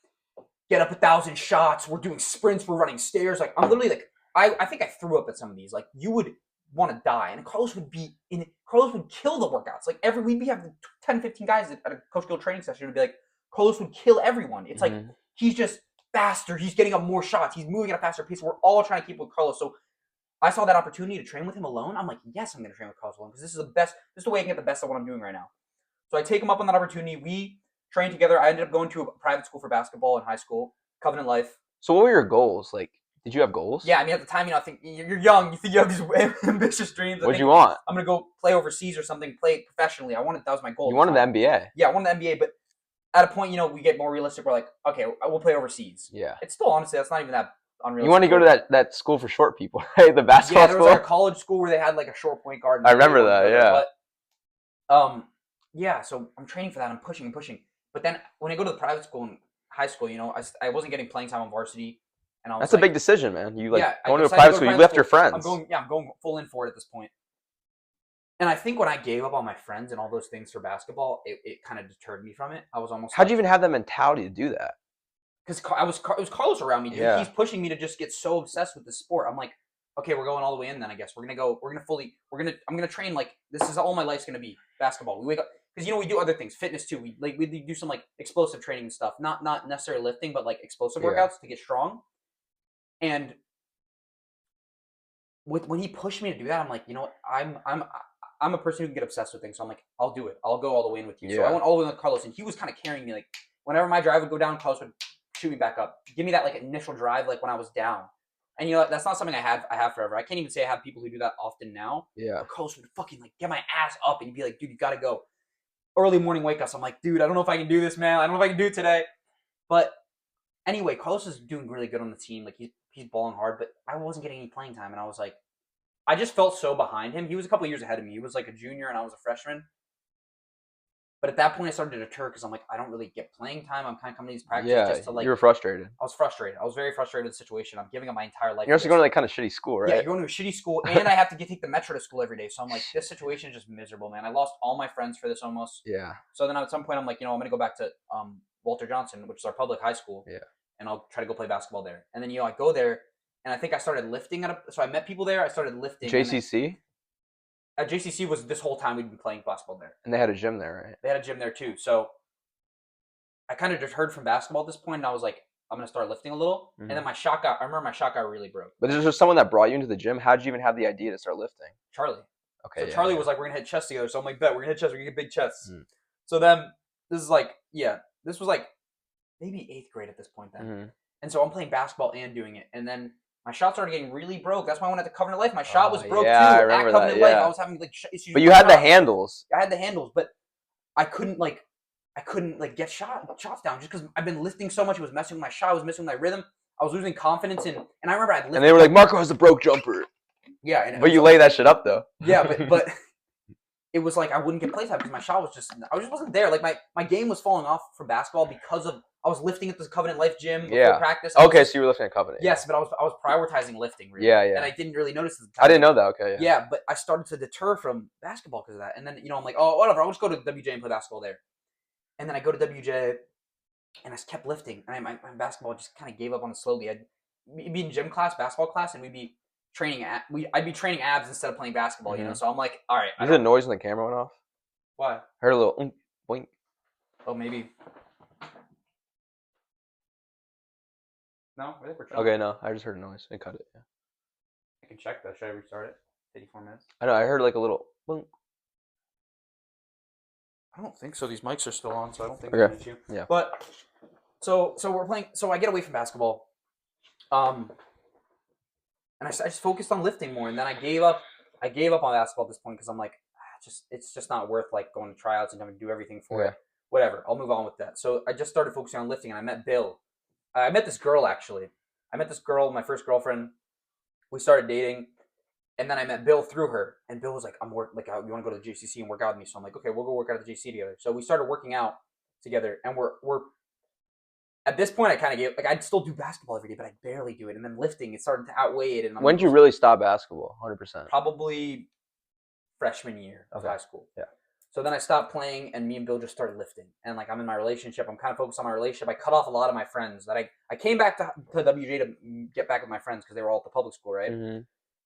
get up 1,000 shots. We're doing sprints. We're running stairs. Like I'm literally like, I think I threw up at some of these. Like you would want to die. And Carlos would kill the workouts. Like we'd have 10, 15 guys at a Coach Gill training session. Would be like, Carlos would kill everyone. It's like, he's just faster. He's getting up more shots. He's moving at a faster pace. We're all trying to keep with Carlos. So I saw that opportunity to train with him alone. I'm like, yes, I'm going to train with Carlos alone because this is the best. This is the way I can get the best of what I'm doing right now. So I take him up on that opportunity. We trained together. I ended up going to a private school for basketball in high school, Covenant Life. So what were your goals? Like, did you have goals? Yeah, I mean, at the time, I think you're young. You think you have these ambitious dreams. What'd you want? I'm going to go play overseas or something, play professionally. That was my goal. You wanted the NBA. Yeah, I wanted the NBA, but at a point, we get more realistic. We're like, okay, we'll play overseas. Yeah. It's still, honestly, that's not even that unrealistic. You want to go to that school for short people, right? The basketball school? Yeah, there was school? like a college school where they had like a short point guard. I remember that, yeah. But, yeah, so I'm training for that. I'm pushing. But then when I go to the private school in high school, I wasn't getting playing time on varsity. And I was That's a big decision, man. You going to a private school, you left your friends. I'm going full in for it at this point. And I think when I gave up on my friends and all those things for basketball, it kind of deterred me from it. I was almost. How'd you even have that mentality to do that? Because it was Carlos around me. Dude. Yeah. He's pushing me to just get so obsessed with the sport. I'm like, okay, we're going all the way in then. I guess I'm gonna train like this is all my life's gonna be basketball. We wake up because we do other things, fitness too. We do some like explosive training and stuff, not necessarily lifting, but like explosive workouts to get strong. And when he pushed me to do that, I'm like, I'm a person who can get obsessed with things. So I'm like, I'll do it. I'll go all the way in with you. Yeah. So I went all the way with Carlos, and he was kind of carrying me. Like whenever my drive would go down, Carlos would shoot me back up, give me that like initial drive, like when I was down. And that's not something I have forever. I can't even say I have people who do that often now. Yeah. But Carlos would fucking like get my ass up, and he'd be like, dude, you gotta go. Early morning wake ups. I'm like, dude, I don't know if I can do this, man. I don't know if I can do it today. But anyway, Carlos is doing really good on the team. Like he's balling hard, but I wasn't getting any playing time, and I was like, I just felt so behind him. He was a couple years ahead of me. He was like a junior and I was a freshman. But at that point, I started to deter because I'm like, I don't really get playing time. I'm kind of coming to these practices just to like. You were frustrated. I was frustrated. I was very frustrated with the situation. I'm giving up my entire life. You're also going to like kind of shitty school, right? Yeah, you're going to a shitty school, and I have to take the metro to school every day. So I'm like, this situation is just miserable, man. I lost all my friends for this almost. Yeah. So then at some point, I'm like, I'm going to go back to Walter Johnson, which is our public high school. Yeah. And I'll try to go play basketball there. And then I go there, and I think I started lifting so I met people there. I started lifting. JCC. At JCC was this whole time we'd been playing basketball there. And they had a gym there, right? They had a gym there too. So I kind of just heard from basketball at this point, and I was like, I'm gonna start lifting a little. And then I remember my shot got really broke. But is there someone that brought you into the gym? How did you even have the idea to start lifting? Charlie. Okay. So Charlie was like, we're gonna hit chest together. So I'm like, bet we're gonna hit chest. We're gonna get big chests. So then this was like maybe 8th grade at this point then. And so I'm playing basketball and doing it, and then my shot started getting really broke. That's why I went to Covenant Life. My shot was broke too. I remember at Covenant that, Life, I was having like issues. But you had the handles. I had the handles, but I couldn't get shots down just because I've been lifting so much. It was messing with my shot. I was messing with my rhythm. I was losing confidence and I remember I'd lift. And they were like, Marco has a broke jumper. Yeah, but you lay that shit up though. Yeah, but it was like I wouldn't get play time because my shot was just wasn't there. Like my game was falling off for basketball because of I was lifting at the Covenant Life gym before practice. Okay, so you were lifting at Covenant. Yes, but I was prioritizing lifting. Really. Yeah. And I didn't really notice at the time. I didn't know that. Okay. Yeah, but I started to deter from basketball because of that. And then I'm like, oh whatever, I'll just go to WJ and play basketball there. And then I go to WJ, and I just kept lifting. And my basketball just kind of gave up on it slowly. I'd be in gym class, basketball class, and we'd be training I'd be training abs instead of playing basketball. So I'm like, all right. Is it a noise when the camera went off? Why? I heard a little boink. Oh, maybe. No, I think we're chilling. Okay, no, I just heard a noise. I cut it. Yeah. I can check that. Should I restart it? 84 minutes. I know. I heard like a little boink. I don't think so. These mics are still on, so I don't think there's an issue. Yeah. But so we're playing. So I get away from basketball, and I just focused on lifting more. And then I gave up. I gave up on basketball at this point because I'm like, it's just not worth like going to tryouts and having to do everything for it. Whatever. I'll move on with that. So I just started focusing on lifting, and I met Bill. I met this girl actually. I met this girl, my first girlfriend. We started dating. And then I met Bill through her, and Bill was like, you want to go to the JCC and work out with me? So I'm like, okay, we'll go work out at the JCC together. So we started working out together, and we're at this point, I kind of gave, like, I'd still do basketball every day, but I'd barely do it. And then lifting, it started to outweigh it. And when did you really stop basketball? 100%. Probably freshman year of high school. Yeah. So then I stopped playing, and me and Bill just started lifting. And like I'm in my relationship, I'm kind of focused on my relationship. I cut off a lot of my friends that I came back to WJ to get back with my friends because they were all at the public school, right? Mm-hmm.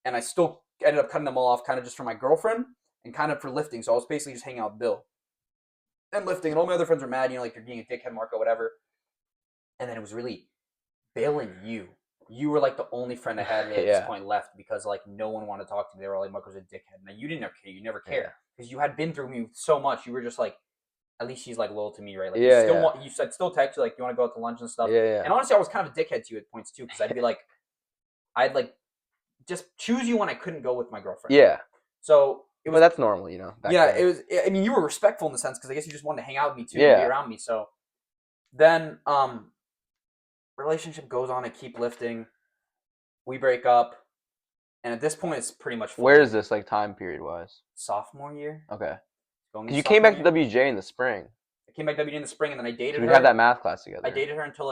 And I still ended up cutting them all off kind of just for my girlfriend and kind of for lifting. So I was basically just hanging out with Bill and lifting. And all my other friends were mad, like you're being a dickhead, Marco, whatever. And then it was really Bill and you. You were like the only friend I had really at this point left because like no one wanted to talk to me. They were all like, Marco's a dickhead. Now you didn't care. You never cared because you had been through me so much. You were just like, at least she's like loyal to me, right? Like you said, still text you like, you want to go out to lunch and stuff. Yeah. And honestly, I was kind of a dickhead to you at points too because I'd be like, I'd like just choose you when I couldn't go with my girlfriend. Yeah. So it was. But that's normal, back then. It was. I mean, you were respectful in the sense because I guess you just wanted to hang out with me too, and be around me. So then, relationship goes on. I keep lifting. We break up, and at this point, it's pretty much. Where is this like time period wise? Sophomore year. Okay. Because you came back to WJ in the spring. I came back to WJ in the spring, and then I dated her. We had that math class together. I dated her until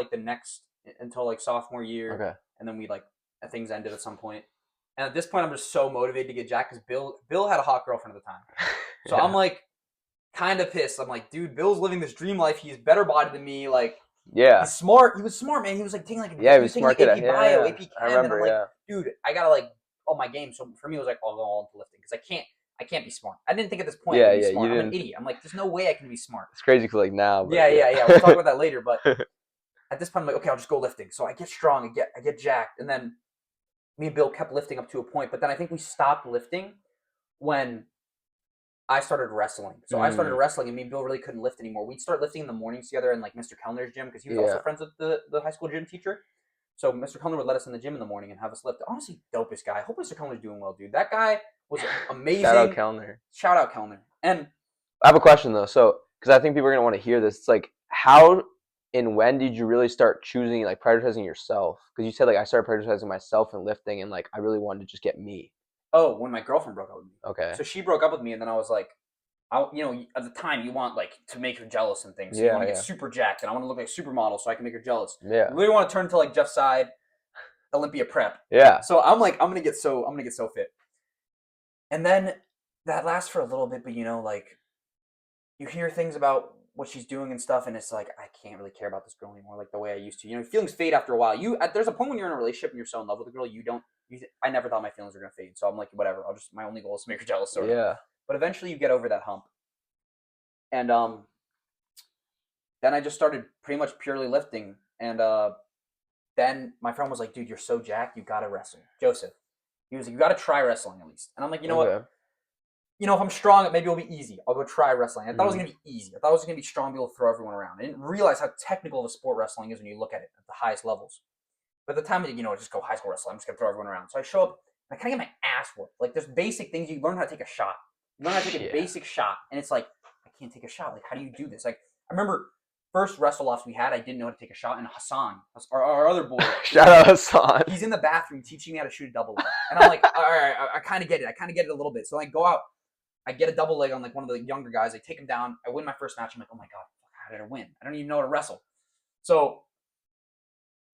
sophomore year. Okay. And then we things ended at some point. And at this point, I'm just so motivated to get Jack because Bill had a hot girlfriend at the time. So I'm like kind of pissed. I'm like, dude, Bill's living this dream life. He's better body than me. Like, he's smart. He was smart, man. He was like taking he was smart. AP Bio, AP Chem. I remember, and I'm like, dude, I gotta like up my game. So for me, it was like, I'll go all into lifting because I can't be smart. I didn't think at this point I could be smart. I'm an idiot. I'm like, there's no way I can be smart. It's crazy for like now. But yeah. We'll talk about that later. But at this point, I'm like, okay, I'll just go lifting. So I get strong. I get jacked, and then me and Bill kept lifting up to a point, but then I think we stopped lifting when I started wrestling. So I started wrestling, and me and Bill really couldn't lift anymore. We'd start lifting in the mornings together in like Mr. Kellner's gym because he was also friends with the high school gym teacher. So Mr. Kellner would let us in the gym in the morning and have us lift. Honestly, dopest guy. I hope Mr. Kellner's doing well, dude. That guy was amazing. Shout out Kellner. And I have a question though. So because I think people are gonna want to hear this. It's like how and when did you really start choosing, like prioritizing yourself? Because you said like I started prioritizing myself and lifting, and like I really wanted to just get me. Oh, when my girlfriend broke up with me. Okay. So she broke up with me, and then I was like, at the time you want like to make her jealous and things. So you Yeah, want to yeah. get super jacked, and I want to look like a supermodel so I can make her jealous. Yeah. You literally want to turn to like Jeff Side, Olympia prep. Yeah. So I'm like, I'm gonna get so fit. And then that lasts for a little bit, but like you hear things about what she's doing and stuff, and it's like I can't really care about this girl anymore, like the way I used to. Feelings fade after a while. There's a point when you're in a relationship and you're so in love with a girl, you don't. I never thought my feelings were gonna fade, so I'm like, whatever. My only goal is to make her jealous, sort of. Yeah. But eventually, you get over that hump, and then I just started pretty much purely lifting, and then my friend was like, "Dude, you're so jacked, you gotta wrestle." Joseph, he was like, "You gotta try wrestling at least," and I'm like, you know what? Okay. If I'm strong, maybe it'll be easy. I'll go try wrestling. I thought it was going to be easy. I thought it was going to be strong, be able to throw everyone around. I didn't realize how technical of a sport wrestling is when you look at it at the highest levels. But at the time, just go high school wrestling. I'm just going to throw everyone around. So I show up, and I kind of get my ass whooped. Like, there's basic things. You learn how to take a shot. You learn how to take a basic shot. And it's like, I can't take a shot. Like, how do you do this? Like, I remember first wrestle-offs we had, I didn't know how to take a shot. And Hassan, our other boy. Shout out Hassan. He's in the bathroom teaching me how to shoot a double leg. And I'm like, all right, I kind of get it. I kind of get it a little bit. So I go out. I get a double leg on like one of the younger guys. I take him down. I win my first match. I'm like, oh my God, how did I win? I don't even know how to wrestle. So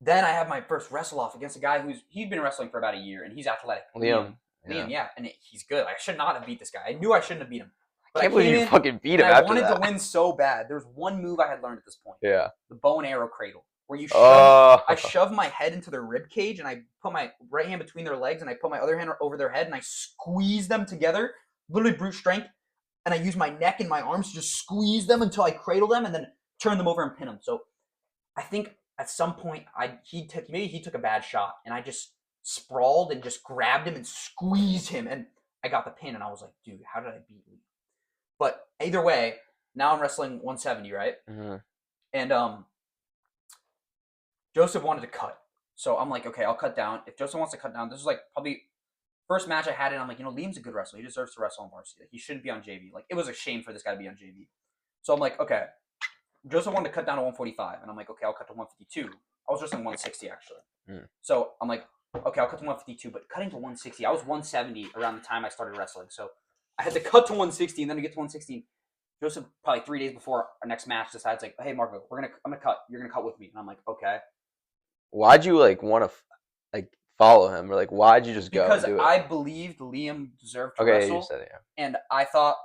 then I have my first wrestle off against a guy he'd been wrestling for about a year, and he's athletic. Liam, yeah, and he's good. I should not have beat this guy. I knew I shouldn't have beat him. But I can't believe you fucking beat him after that. I wanted to win so bad. There was one move I had learned at this point. Yeah. The bow and arrow cradle, where you I shove my head into their rib cage, and I put my right hand between their legs, and I put my other hand over their head, and I squeeze them together, literally brute strength. And I use my neck and my arms to just squeeze them until I cradle them and then turn them over and pin them. So I think at some point he took a bad shot, and I just sprawled and just grabbed him and squeezed him, and I got the pin, and I was like, dude, how did I beat you? But either way, now I'm wrestling 170, right? Mm-hmm. And Joseph wanted to cut. So I'm like, okay, I'll cut down. If Joseph wants to cut down, this is like probably first match I had, and I'm like, Liam's a good wrestler. He deserves to wrestle on varsity. He shouldn't be on JV. Like, it was a shame for this guy to be on JV. So I'm like, okay. Joseph wanted to cut down to 145, and I'm like, okay, I'll cut to 152. I was wrestling 160, actually. So I'm like, okay, I'll cut to 152, but cutting to 160, I was 170 around the time I started wrestling. So I had to cut to 160, and then to get to 160, Joseph, probably 3 days before our next match, decides, like, hey, Marco, I'm going to cut. You're going to cut with me. And I'm like, okay. Why'd you, want to, follow him, or why'd you just go? Because I believed Liam deserved to wrestle. You said it, yeah. And I thought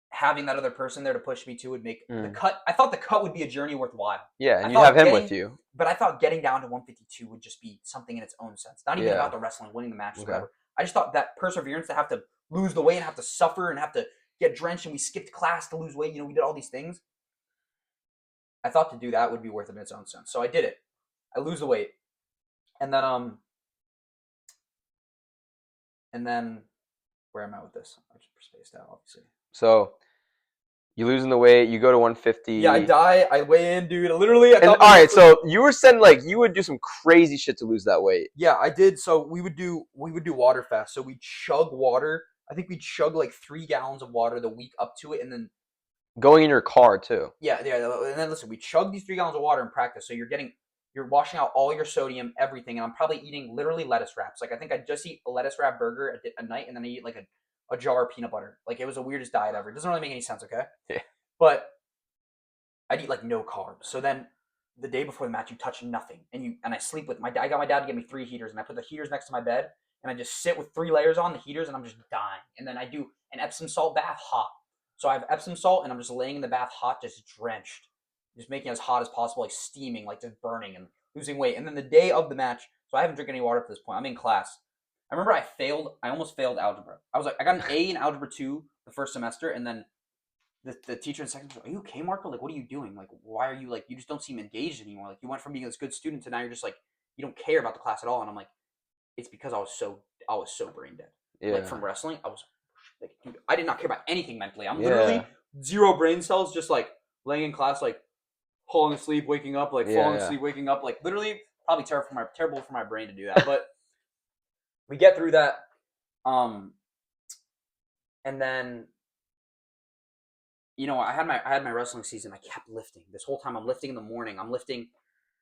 having that other person there to push me too would make the cut. I thought the cut would be a journey worthwhile. Yeah, and you'd have him with you. But I thought getting down to 152 would just be something in its own sense. Not even about the wrestling, winning the match, or whatever. I just thought that perseverance to have to lose the weight and have to suffer and have to get drenched, and we skipped class to lose weight. We did all these things. I thought to do that would be worth it in its own sense. So I did it. I lose the weight. And then where am I with this? I just spaced out, obviously. So you losing the weight, you go to 150. Yeah, I die. I weigh in, dude. Literally. All right, so you were saying you would do some crazy shit to lose that weight. Yeah, I did. So we would do water fast. So we'd chug water. I think we'd chug 3 gallons of water the week up to it, and then going in your car too. Yeah. And then listen, we chug these 3 gallons of water in practice. So you're washing out all your sodium, everything, and I'm probably eating literally lettuce wraps. I think I just eat a lettuce wrap burger a night, and then I eat a jar of peanut butter. It was the weirdest diet ever. It doesn't really make any sense, okay? Yeah. But I'd eat no carbs. So then the day before the match, you touch nothing, and I sleep with I got my dad to get me 3 heaters, and I put the heaters next to my bed, and I just sit with 3 layers on the heaters, and I'm just dying. And then I do an Epsom salt bath hot. So I have Epsom salt, and I'm just laying in the bath hot, just drenched, just making it as hot as possible, steaming, just burning and losing weight. And then the day of the match, so I haven't drank any water at this point. I'm in class. I remember I almost failed algebra. I got an A in algebra 2 the first semester, and then the teacher in second was like, "Are you okay, Marco? What are you doing? Why are you you just don't seem engaged anymore? You went from being this good student to now you're just you don't care about the class at all." And I'm like, it's because I was so brain dead. Yeah. From wrestling, I was dude, I did not care about anything mentally. I'm literally 0 brain cells, just laying in class, falling asleep, waking up, falling asleep, waking up, literally probably terrible for my brain to do that. But we get through that, and then I had my wrestling season. I kept lifting this whole time. I'm lifting in the morning. I'm lifting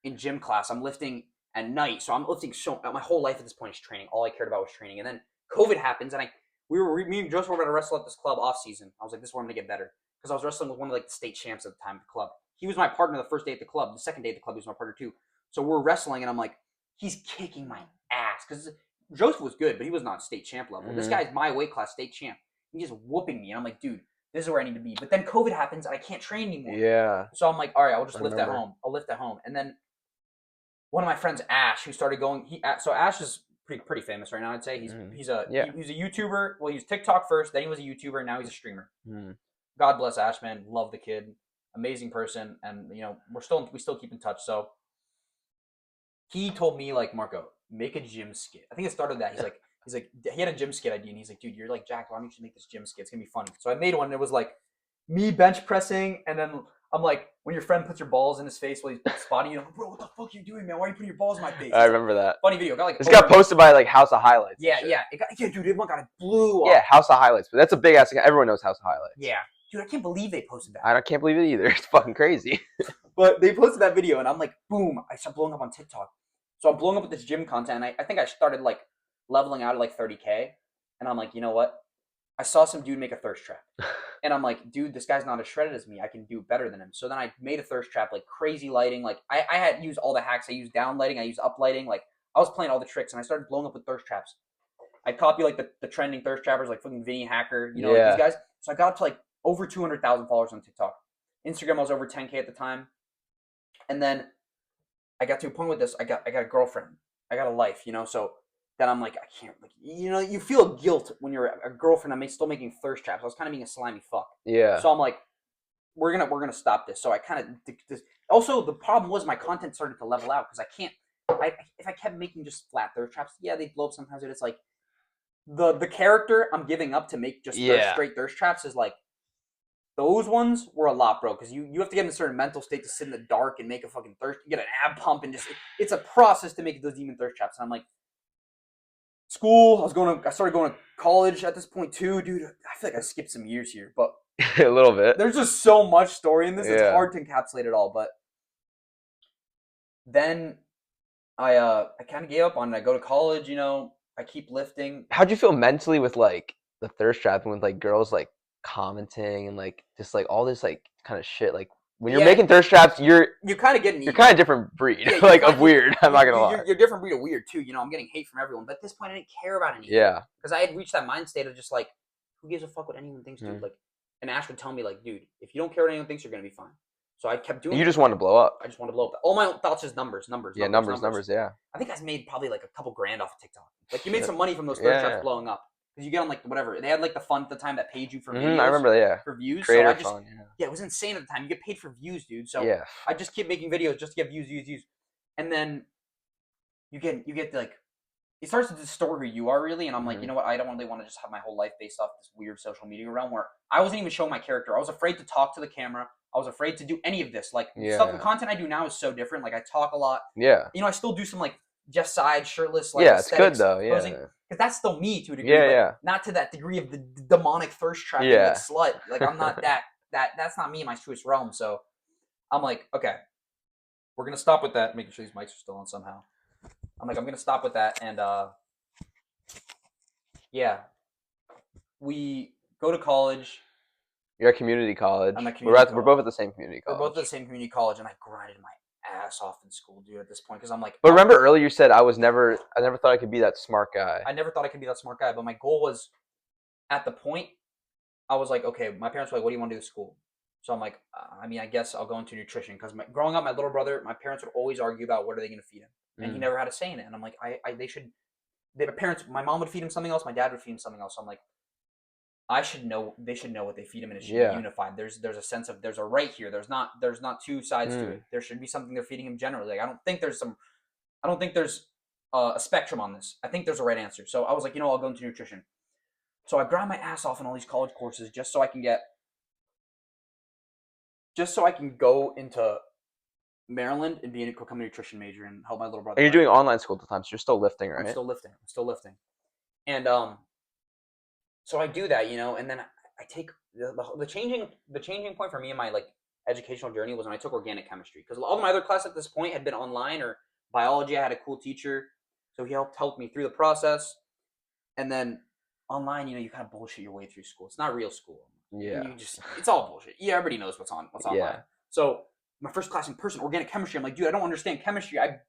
in gym class. I'm lifting at night. So I'm lifting my whole life at this point is training. All I cared about was training. And then COVID happens, and me and Joseph were going to wrestle at this club off season. I was like, this is where I'm going to get better because I was wrestling with one of like the state champs at the time at the club. He was my partner the first day at the club. The second day at the club, he was my partner too. So we're wrestling, and I'm like, he's kicking my ass because Joseph was good, but he was not state champ level. This guy's my weight class, state champ. He's just whooping me, and I'm like, dude, this is where I need to be. But then COVID happens, and I can't train anymore. Yeah. So I'm like, all right, I'll just lift at home. I'll lift at home. And then one of my friends, Ash, who started going. So Ash is pretty famous right now. I'd say he's a YouTuber. Well, he was TikTok first, then he was a YouTuber, and now he's a streamer. God bless Ash, man. Love the kid, amazing person, and we still keep in touch. So he told me, like, Marco, make a gym skit. I think it started that. He's like, he had a gym skit idea, and he's like, dude, you're like Jack. Why don't you just make this gym skit? It's gonna be funny. So I made one, and it was like me bench pressing, and then I'm like, when your friend puts your balls in his face while he's spotting you, bro, what the fuck are you doing, man? Why are you putting your balls in my face? I remember that. Funny video. This got posted by like House of Highlights. Yeah. Dude, it blew up. Yeah, House of Highlights, but that's a big ass. Everyone knows House of Highlights. Yeah. Dude, I can't believe they posted that. I can't believe it either. It's fucking crazy. But they posted that video, and I'm like, boom, I start blowing up on TikTok. So I'm blowing up with this gym content, and I think I started like leveling out at like 30K, and I'm like, you know what? I saw some dude make a thirst trap, and I'm like, dude, this guy's not as shredded as me. I can do better than him. So then I made a thirst trap, like crazy lighting. Like I had used all the hacks. I used down lighting. I used up lighting. Like I was playing all the tricks, and I started blowing up with thirst traps. I copy like the trending thirst trappers, like fucking Vinny Hacker, like these guys. So I got up to like over 200,000 followers on TikTok. Instagram, I was over 10K at the time, and then I got to a point with this. I got a girlfriend. I got a life, So then I'm like, I can't, like, you feel guilt when you're a girlfriend. I'm still making thirst traps. I was kind of being a slimy fuck. Yeah. So I'm like, we're gonna stop this. So I kind of also the problem was my content started to level out because if I kept making just flat thirst traps, they'd blow up sometimes. But it's like the character I'm giving up to make just straight thirst traps is like. Those ones were a lot, bro, because you have to get in a certain mental state to sit in the dark and make a fucking thirst. You get an ab pump and it's a process to make those demon thirst traps. And I'm like, school. I started going to college at this point too, dude. I feel like I skipped some years here, but a little bit. There's just so much story in this. It's hard to encapsulate it all. But then I kind of gave up on it. I go to college. I keep lifting. How'd you feel mentally with like the thirst trap and with like girls like commenting and like just like all this like kind of shit? Like when you're making thirst traps, you're kind of getting you're different breed like of weird. I'm not gonna lie. You're different breed of weird too. I'm getting hate from everyone. But at this point, I didn't care about anything. Yeah. Because I had reached that mind state of just like, who gives a fuck what anyone thinks, dude? Like, and Ash would tell me like, dude, if you don't care what anyone thinks, you're gonna be fine. So I kept doing. You just want to blow up. I just want to blow up. All my thoughts is numbers. Yeah, numbers. Yeah. I think I made probably like a couple grand off of TikTok. Like you made some money from those thirst traps blowing up. Because you get on like whatever. They had like the fund at the time that paid you for videos. I remember that, for views. Creator so fund, it was insane at the time. You get paid for views, dude. So yeah. I just keep making videos just to get views. And then you get like, it starts to distort who you are really. And I'm like, you know what? I don't really want to just have my whole life based off this weird social media realm where I wasn't even showing my character. I was afraid to talk to the camera. I was afraid to do any of this. Like stuff, the content I do now is so different. Like I talk a lot. Yeah. I still do some like just side shirtless. Like, it's good though. Yeah. Because that's still me to a degree. Yeah. Not to that degree of the demonic thirst trap. Like slut. Like I'm not that's not me in my truest realm. So I'm like, okay, we're gonna stop with that. Making sure these mics are still on somehow. I'm like, I'm gonna stop with that, and we go to college. You're at community college. I'm at community college. We're both at the same community college. We're both at the same community college, and I grinded my ass off in school, dude. At this point, because I'm like. But remember earlier you said I never thought I could be that smart guy. I never thought I could be that smart guy, but my goal was, at the point, I was like, okay. My parents were like, "What do you want to do at school?" So I'm like, I guess I'll go into nutrition because growing up, my little brother, my parents would always argue about what are they going to feed him, and he never had a say in it. And I'm like, they should. Their parents, my mom would feed him something else, my dad would feed him something else. So I'm like, I should know. They should know what they feed him, and it should be unified. There's a sense of there's a right here. There's not two sides to it. There should be something they're feeding him generally. Like I don't think there's a spectrum on this. I think there's a right answer. So I was like, I'll go into nutrition. So I grind my ass off in all these college courses just so I can go into Maryland and become a nutrition major and help my little brother. And you're doing online school at the time, so you're still lifting, right? I'm still lifting. And so I do that, and then I take the changing point for me in my like educational journey was when I took organic chemistry because all of my other classes at this point had been online or Biology, I had a cool teacher, so he helped me through the process. And then online, you kind of bullshit your way through school. It's not real school. Yeah. And it's all bullshit. Yeah, everybody knows what's online. Yeah. So my first class in person, organic chemistry. I'm like, dude, I don't understand chemistry. I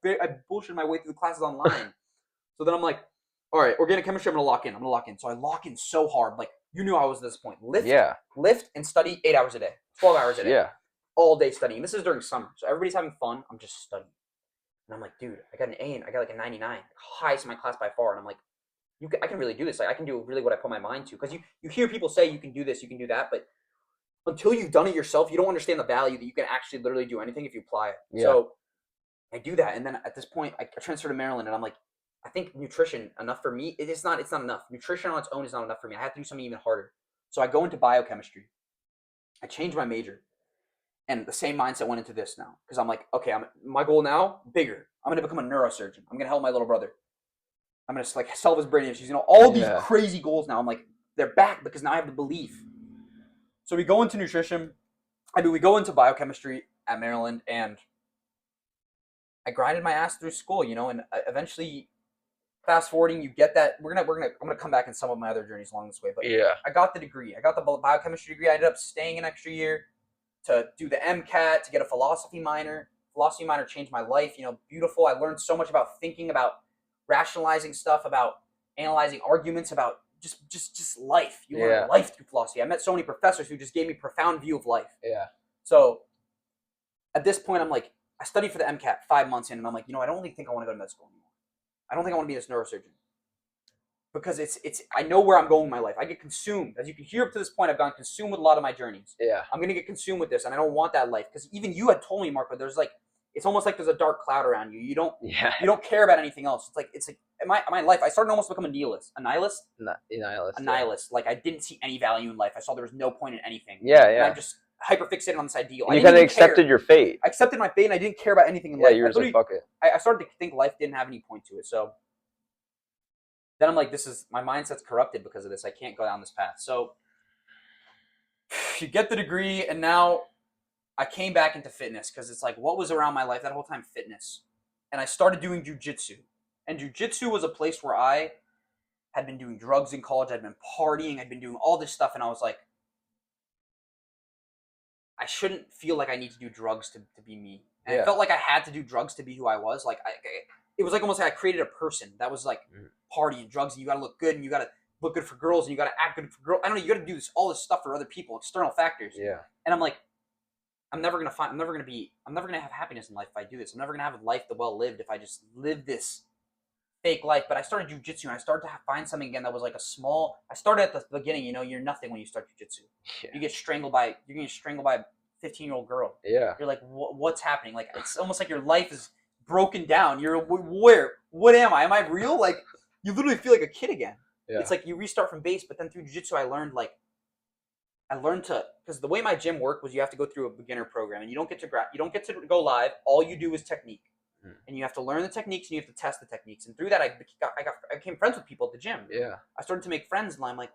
bullshitted my way through the classes online. So then I'm like, all right, organic chemistry, I'm gonna lock in. So I lock in so hard. Like, you knew I was at this point. Lift and study 8 hours a day, 12 hours a day. Yeah. All day studying. This is during summer. So everybody's having fun. I'm just studying. And I'm like, dude, I got an A and I got like a 99. Highest in my class by far. And I'm like, I can really do this. Like, I can do really what I put my mind to. Because you hear people say you can do this, you can do that, but until you've done it yourself, you don't understand the value that you can actually literally do anything if you apply it. Yeah. So I do that, and then at this point, I transferred to Maryland, and I'm like, I think nutrition enough for me. It's not enough. Nutrition on its own is not enough for me. I have to do something even harder. So I go into biochemistry. I changed my major, and the same mindset went into this now because I'm like, okay, my goal now bigger. I'm gonna become a neurosurgeon. I'm gonna help my little brother. I'm gonna like solve his brain issues. All these crazy goals now. I'm like, they're back because now I have the belief. So we go into nutrition. We go into biochemistry at Maryland, and I grinded my ass through school, and eventually, fast forwarding, you get that. I'm gonna come back in some of my other journeys along this way, but Yeah. I got the degree. I got the biochemistry degree. I ended up staying an extra year to do the MCAT, to get a philosophy minor. Philosophy minor changed my life. Beautiful. I learned so much about thinking, about rationalizing stuff, about analyzing arguments, about just life. You learn life through philosophy. I met so many professors who just gave me a profound view of life. Yeah. So at this point, I'm like, I studied for the MCAT 5 months in, and I'm like, I don't really think I want to go to med school anymore. I don't think I want to be this neurosurgeon. Because I know where I'm going in my life. I get consumed. As you can hear up to this point, I've gotten consumed with a lot of my journeys. Yeah. I'm going to get consumed with this, and I don't want that life. Because even you had told me, Mark, but there's like, it's almost like there's a dark cloud around you. You don't care about anything else. It's like my life. I started to almost become a nihilist. A nihilist? A nihilist. Like, I didn't see any value in life. I saw there was no point in anything. Yeah. And I just hyper-fixated on this ideal. And you kind of accepted your fate. I accepted my fate, and I didn't care about anything in life. Yeah, you were just like, fuck it. I started to think life didn't have any point to it. So then I'm like, my mindset's corrupted because of this. I can't go down this path. So you get the degree, and now I came back into fitness because it's like, what was around my life that whole time? Fitness. And I started doing jujitsu. And jujitsu was a place where I had been doing drugs in college. I'd been partying. I'd been doing all this stuff. And I was like, I shouldn't feel like I need to do drugs to be me. And I felt like I had to do drugs to be who I was. Like, it was like almost like I created a person that was like partying, drugs, and you got to look good, and you got to look good for girls, and you got to act good for girls. I don't know. You got to do all this stuff for other people, external factors. Yeah. And I'm like, I'm never gonna have happiness in life if I do this. I'm never gonna have a life well lived if I just live this fake life. But I started jujitsu, and I started to find something again that was like I started at the beginning. You're nothing when you start jujitsu. Yeah. You get strangled by a 15-year-old girl. Yeah. You're like, what's happening? Like, it's almost like your life is broken down. You're where? What am I? Am I real? Like, you literally feel like a kid again. Yeah. It's like you restart from base. But then through jujitsu, I learned to, because the way my gym worked was you have to go through a beginner program, and you don't get to go live. All you do is technique, and you have to learn the techniques, and you have to test the techniques. And through that, I became friends with people at the gym. Yeah, I started to make friends, and I'm like,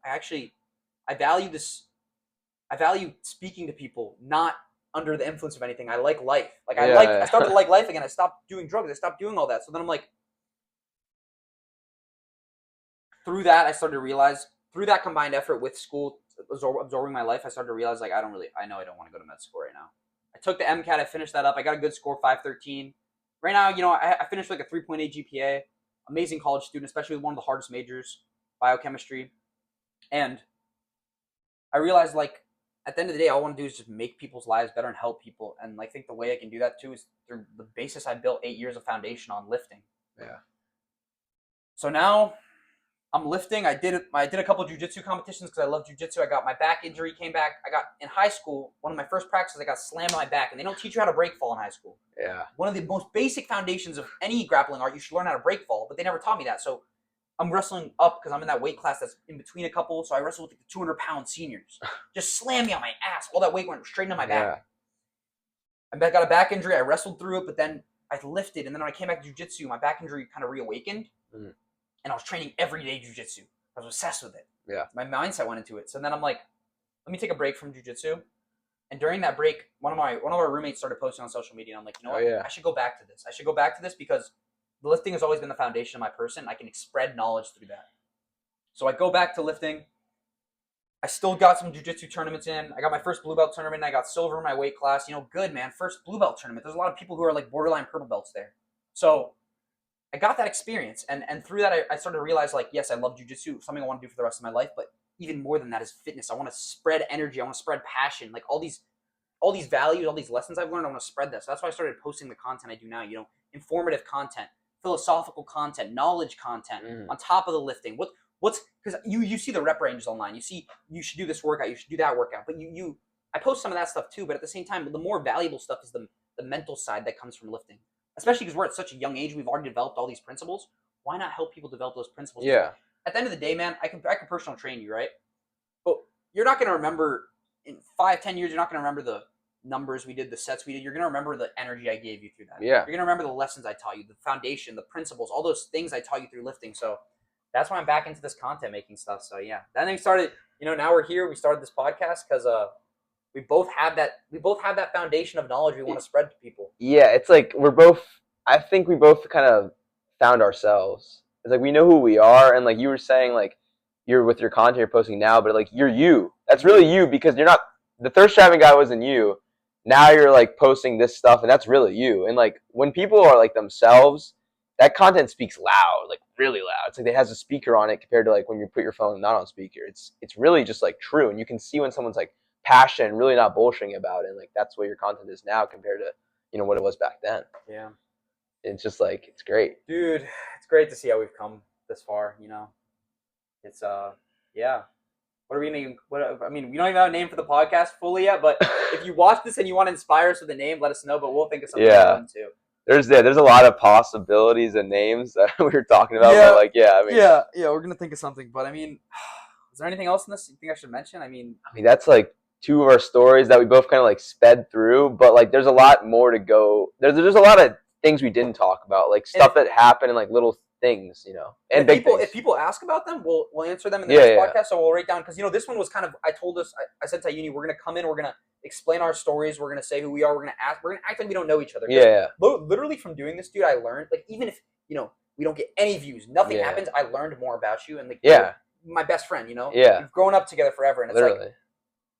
I value this. I value speaking to people, not under the influence of anything. I like life. Like I started to like life again. I stopped doing drugs. I stopped doing all that. So then I'm like, through that, I started to realize, through that combined effort with school absorbing my life, I started to realize, like, I know I don't want to go to med school right now. I took the MCAT, I finished that up, I got a good score, 513. Right now, I finished like a 3.8 GPA, amazing college student, especially with one of the hardest majors, biochemistry. And I realized, like, at the end of the day, all I want to do is just make people's lives better and help people. And I think the way I can do that too is through the basis I built 8 years of foundation on lifting. Yeah. So now I'm lifting. I did a couple of jiu-jitsu competitions because I love jiu-jitsu. I got my back injury, came back. I got in high school, one of my first practices, I got slammed on my back, and they don't teach you how to break fall in high school. Yeah. One of the most basic foundations of any grappling art, you should learn how to break fall, but they never taught me that. So I'm wrestling up because I'm in that weight class that's in between a couple. So I wrestled with the 200-pound seniors. Just slammed me on my ass. All that weight went straight into my back. I got a back injury. I wrestled through it, but then I lifted, and then when I came back to jiu-jitsu, my back injury kind of reawakened, and I was training every day jiu-jitsu. I was obsessed with it. Yeah. My mindset went into it. So then I'm like, let me take a break from jiu-jitsu And during that break, one of our roommates started posting on social media, and I'm like, you know what? yeah. I should go back to this. I should go back to this because the lifting has always been the foundation of my person. I can spread knowledge through that. So I go back to lifting. I still got some jiu-jitsu tournaments in. I got my first blue belt tournament. I got silver in my weight class. You know, good, man. First blue belt tournament. There's a lot of people who are like borderline purple belts there. So I got that experience. And through that, I started to realize, like, yes, I love jiu-jitsu. Something I want to do for the rest of my life. But even more than that is fitness. I want to spread energy. I want to spread passion. Like, all these values, all these lessons I've learned, I want to spread that. So that's why I started posting the content I do now. You know, informative content, philosophical content, knowledge content on top of the lifting. What's because you see the rep ranges online. You see you should do this workout, you should do that workout. But I post some of that stuff too. But at the same time, the more valuable stuff is the mental side that comes from lifting. Especially because we're at such a young age, we've already developed all these principles. Why not help people develop those principles? Yeah. At the end of the day, man, I can personal train you, right? But you're not going to remember in 5-10 years. You're not going to remember the numbers we did, the sets we did. You're going to remember the energy I gave you through that. Yeah. You're going to remember the lessons I taught you, the foundation, the principles, all those things I taught you through lifting. So that's why I'm back into this content making stuff. So yeah, that thing started. You know, now we're here. We started this podcast because we both have that foundation of knowledge we want to spread to people. Yeah, it's like I think we both kind of found ourselves. It's like we know who we are, and like you were saying, like you're with your content you're posting now, but like you're you. That's really you because you're not the thirst trapping guy wasn't you. Now you're like posting this stuff, and that's really you. And like when people are like themselves, that content speaks loud, like really loud. It's like it has a speaker on it compared to like when you put your phone not on speaker. It's really just like true, and you can see when someone's like passionate and really not bullshitting about it. And like that's what your content is now compared to what it was back then. Yeah, it's just like it's great, dude. It's great to see how we've come this far. You know, it's yeah. What are we naming? I mean, we don't even have a name for the podcast fully yet. But if you watch this and you want to inspire us with a name, let us know. But we'll think of something fun too. There's a lot of possibilities and names that we were talking about. Yeah. But like, yeah, I mean, yeah, we're gonna think of something. But I mean, is there anything else in this you think I should mention? I mean, that's like two of our stories that we both kind of like sped through. But like, there's a lot more to go. There's a lot of things we didn't talk about, like stuff that happened and like little things, and big things. If people ask about them, we'll answer them in the next podcast. So we'll write down because this one was kind of I said to Ayuni, we're gonna come in, we're gonna explain our stories, we're gonna say who we are, we're gonna act like we don't know each other. Yeah. Literally from doing this, dude, I learned like even if we don't get any views, nothing happens. I learned more about you and like you're my best friend. We've grown up together forever, and it's literally. Like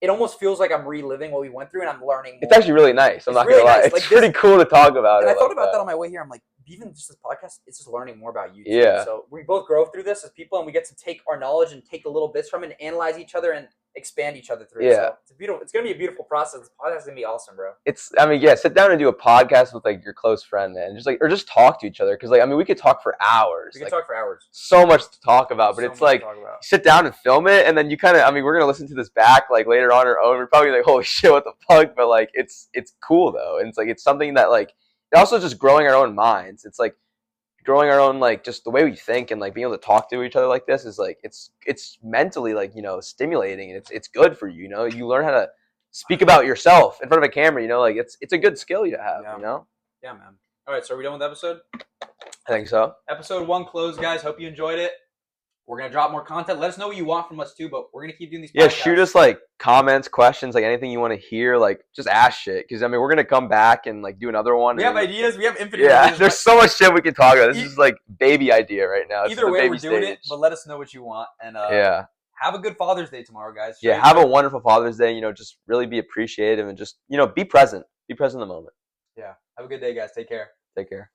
it almost feels like I'm reliving what we went through, and I'm learning more. It's actually really nice. I'm not gonna lie. It's pretty cool to talk about it. And I thought about that on my way here. I'm like, even just this podcast, it's just learning more about you. Too. So we both grow through this as people, and we get to take our knowledge and take the little bits from it and analyze each other and expand each other through it. So it's beautiful. It's gonna be a beautiful process. This podcast is gonna be awesome, bro. Sit down and do a podcast with like your close friend, man. Just talk to each other because we could talk for hours. We could talk for hours. So much to talk about, but it's like sit down and film it, and then you kind of. We're gonna listen to this back like later on our own. We're probably like, holy shit, what the fuck? But like, it's cool though, and it's like it's something that like it also just growing our own minds. It's like growing our own like just the way we think and like being able to talk to each other like this is like it's mentally like stimulating and it's good for you. You learn how to speak about yourself in front of a camera. Like it's a good skill you have. Yeah, man. All right, so are we done with the episode? I think so. Episode 1 closed, guys. Hope you enjoyed it. We're gonna drop more content. Let us know what you want from us too, but we're gonna keep doing these podcasts. Yeah, shoot us like comments, questions, like anything you want to hear. Like just ask shit because we're gonna come back and like do another one. We have ideas. We have infinite. Ideas. There's so much shit we can talk about. This is like baby idea right now. Either way, we're doing it. But let us know what you want and have a good Father's Day tomorrow, guys. Have a wonderful Father's Day. Just really be appreciative and just be present. Be present in the moment. Yeah. Have a good day, guys. Take care. Take care.